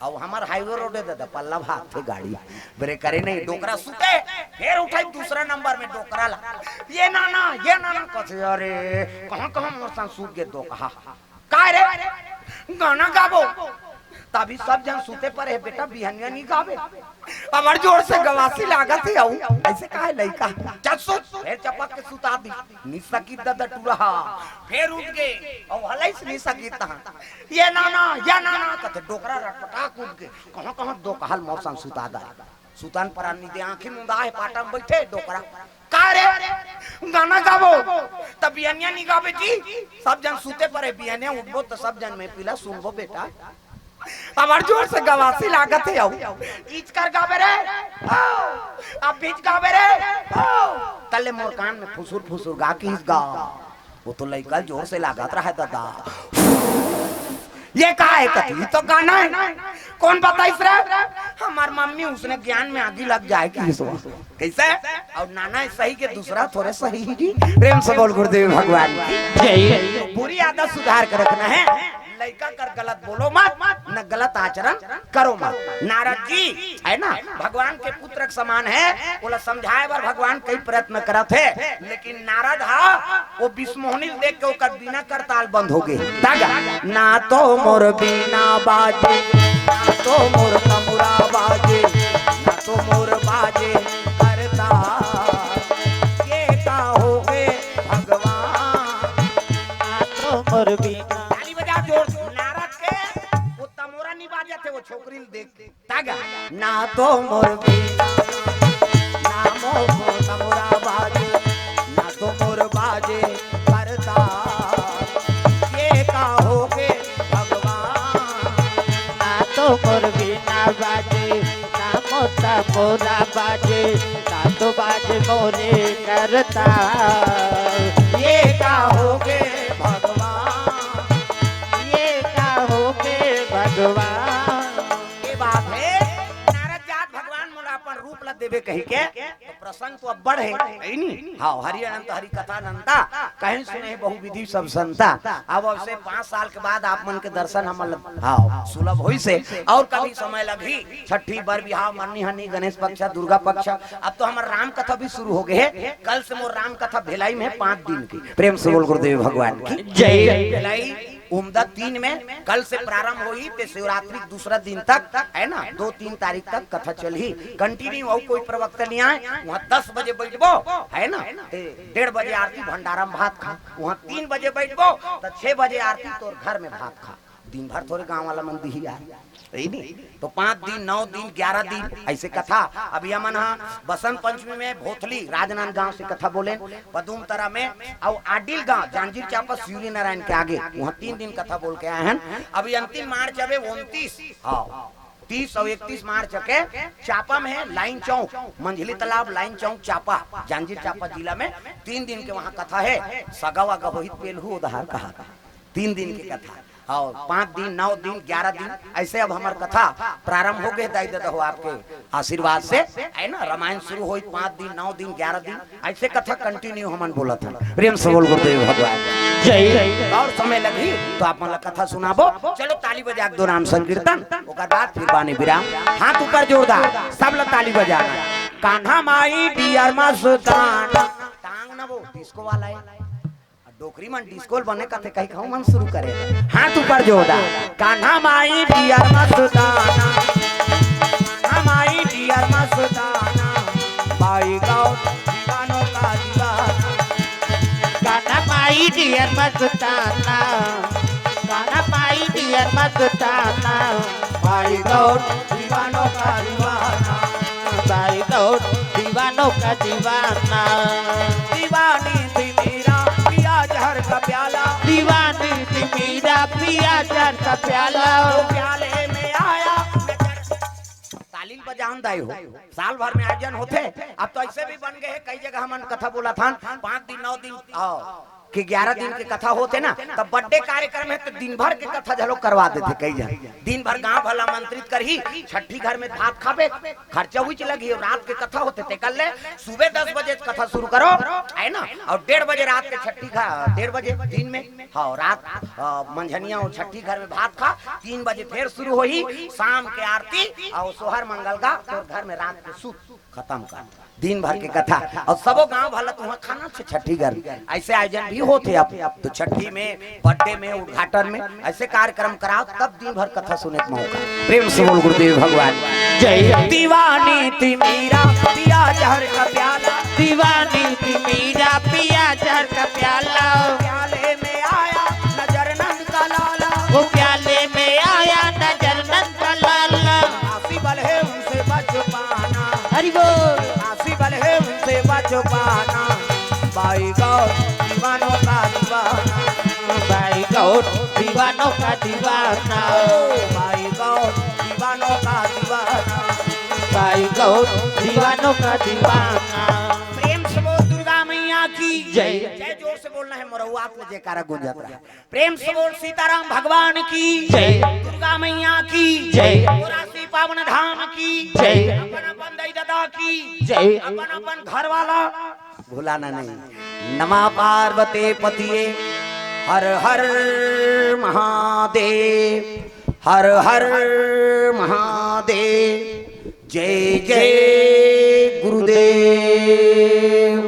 और हमार हाईवे रोड है दादा पल्ला भाग थे गाड़ी ब्रेक करे नहीं डोकरा सुते फिर उठाई दूसरा नंबर में डोकरा ला ये नाना कथे अरे कहां मोर संग सूत के दो कहा का रे गाना गाबो तभी सब जन सूते पर है बेटा बिहनिया नहीं गावे अमर जोर से गवासी लागत है आऊ ऐसे काहे लइका चल सूत फिर चपक के सुता दी निसकी दद टूरा फिर उठ गए और हलाई से निसकी ता ये नाना कहते डोकरा रटपटाक उठ के कहां दो कहल मौसम सुता दा सुतान पर आनी दे आंखें मुंदा है पाटा में बैठे डोकरा का रे गाना गावो तब बियनिया नहीं गावे जी सब जन सूते पड़े बियनिया उठबो तो सब जन में पीला सुनबो बेटा हमार जोर से गवासी लागत है आओ ईच कर गावे रे अब बीच गावे रे तले मोर कान में फुसुर फुसुर गा के गा वो तो लइका जोर से लागत रहा है दादा ये कहा है कथी तो गाना है कौन बताइस रे हमार मम्मी उसने ज्ञान में आगे लग जाए कि कैसे और नाना सही के दूसरा थोड़े सही ही प्रेम से बोल गुरुदेव भगवान की बुरी आदत सुधार कर रखना है लइका कर गलत बोलो मत न गलत आचरण करो मत नारद जी है ना भगवान के पुत्र के समान है बोला समझाए बार भगवान कई प्रयत्न करत है लेकिन नारद हा वो विस्मोहनी देख के ओकर बिना करताल बंद हो गए तागा ना तो मोर बिना बाजे ना तो मोर तमुरा बाजे ना तो मोर बाजे करताल ये का हो गए भगवान ना तो मोर बिना नारद के वो तमोरा नहीं बाजे थे वो छोकरी देख तागा ना तो मोर बिना ना मोर तमोरा बाजे ना तो मोर बाजे करता ये का हो के भगवान ना तो मोर बिना बाजे ना मोता मोरा बाजे ना तो बाजे मोरे करता ये का हो के भगवान भगवान ये बात है नारद जात भगवान मोला अपन रूप ला देवे कही के तो प्रसंग तो अब बढ़े है नी हां हरि अनंत हरि कथा अनंता कहीं सुने बहु विधि सब संता अब से 5 साल के बाद आप मन के दर्शन हम हां सुलभ होई से और कभी समय लगी छठी बर बिहाव मन्नी हनी गणेश पक्ष दुर्गा पक्ष अब तो हमार राम कथा भी शुरू हो गए है कल से मोर राम कथा भिलाई में 5 दिन की प्रेम से बोल गुरुदेव भगवान की जय भिलाई उम्दा 3 में कल से प्रारंभ हुई तो शिवरात्रि दूसरा दिन तक है ना 2-3 तारीख तक कथा चली कंटिन्यू और कोई प्रवक्ता नहीं आए वहाँ 10 बजे बैठबो है ना 1:30 बजे आरती भंडारा में भात खा वहाँ 3 बजे बैठबो तो 6 बजे आरती तो घर में भात खा दिन भर थोड़े गांव वाला मंदिर ही आए नहीं तो 5 दिन 9 दिन 11 दिन ऐसे कथा अभी हमन बसंत पंचमी में भोथली राजनांद गांव से कथा बोले पदुम तरा में और आडिल गांव जांजीर चापा सूर्य नारायण के आगे वहाँ 3 दिन कथा बोल के आए हैं अभी अंतिम मार्च अबे 29 30 और 31 मार्च के चापा में है लाइन चौक मंझली तालाब लाइन चौक चापा जांजीर चापा जिला में 3 दिन के वहाँ कथा है सगावा गहोहित पेलहू उधार कहा 3 दिन की कथा और 5 दिन 9 दिन 11 दिन ऐसे अब हमार कथा प्रारंभ हो गए दाई दादा हो आपके आशीर्वाद से है ना रामायण शुरू हुई 5 दिन 9 दिन 11 दिन ऐसे कथा कंटिन्यू हमन बोला था प्रेम से बोल गुरुदेव भगवान जय और समय लगी तो आप मन कथा सुनाबो चलो ताली बजा दो नाम संकीर्तन ओकर बाद फिर बानी विराम हाथ ऊपर जोरदार सब लोग ताली बजाना कान्हा माई डियर मस्ताना टांग ना वो डिस्को वाला है डोकरी मन डिस्कोल बने कथे कहीं खाऊं मन शुरू करे हाथ ऊपर जोरदार कान्हा माई डियर मस्ताना कान्हा माई डियर मस्ताना भाई गाओ दीवानों का दीवाना गाना माई डियर मस्ताना गाना माई डियर मस्ताना भाई गाओ दीवानों का दीवाना भाई गाओ दीवानों का दीवाना दीवानी थी मेरा पिया जहर का प्याला दीवानी थी मेरा पिया जहर का प्याला प्याले में आया तालील बजान दाई हो साल भर में आयोजन होते अब तो ऐसे भी बन गए कई जगह हमन कथा बोला था 5 दिन 9 दिन कि 11 दिन की कथा होते ना तब बर्थडे कार्यक्रम है तो दिन भर के कथा झलो करवा देते कई जगह दिन भर गांव भला आमंत्रित कर ही छठी घर में भात खाबे खर्चा हुई लगी रात के कथा होते थे कल सुबह 10 बजे कथा शुरू करो है ना और 1:30 बजे रात के छठी खा 1:30 बजे दिन में हाँ रात मंझनिया और छठी घर में भात खा 3 बजे फिर शुरू हुई शाम के आरती और सोहर मंगल का और घर में रात के सूत खत्म कर दिन भर के कथा और सबो गांव भला तो वहाँ खाना से छठी घर ऐसे आयोजन भी होते अब तो छठी में बर्थडे में उद्घाटन में ऐसे कार्यक्रम कराओ तब दिन भर कथा सुने का मौका प्रेम से बोल गुरुदेव भगवान जय दीवानी थी मेरा पिया जहर का प्याला दीवानी थी मेरा पिया जहर का प्याला प्याले में आया नजर नंद का लाला वो प्याले में आया नजर नंद का लाला आसी बल है उनसे बच पाना हरि बोल आसी बल है उनसे बच चौपाना बाई गौर दीवानों का दीवाना भाई गौर दीवानों का दीवाना बाई गौर दीवानों का दीवाना भाई गौर दीवानों का दीवाना प्रेम से बोल दुर्गा मैया की जय। जय जोर से बोलना है मरहुआ में जयकारा गूंज जाता है प्रेम से बोल सीताराम भगवान की जय। दुर्गा मैया की जय। चौरासी पावन धाम की जय। अपन अपन दाई दादा की जय। अपन अपन घर वाला भुलाना नहीं नमा पार्वती पतिये हर हर महादेव हर हर महादेव जय जय गुरुदेव।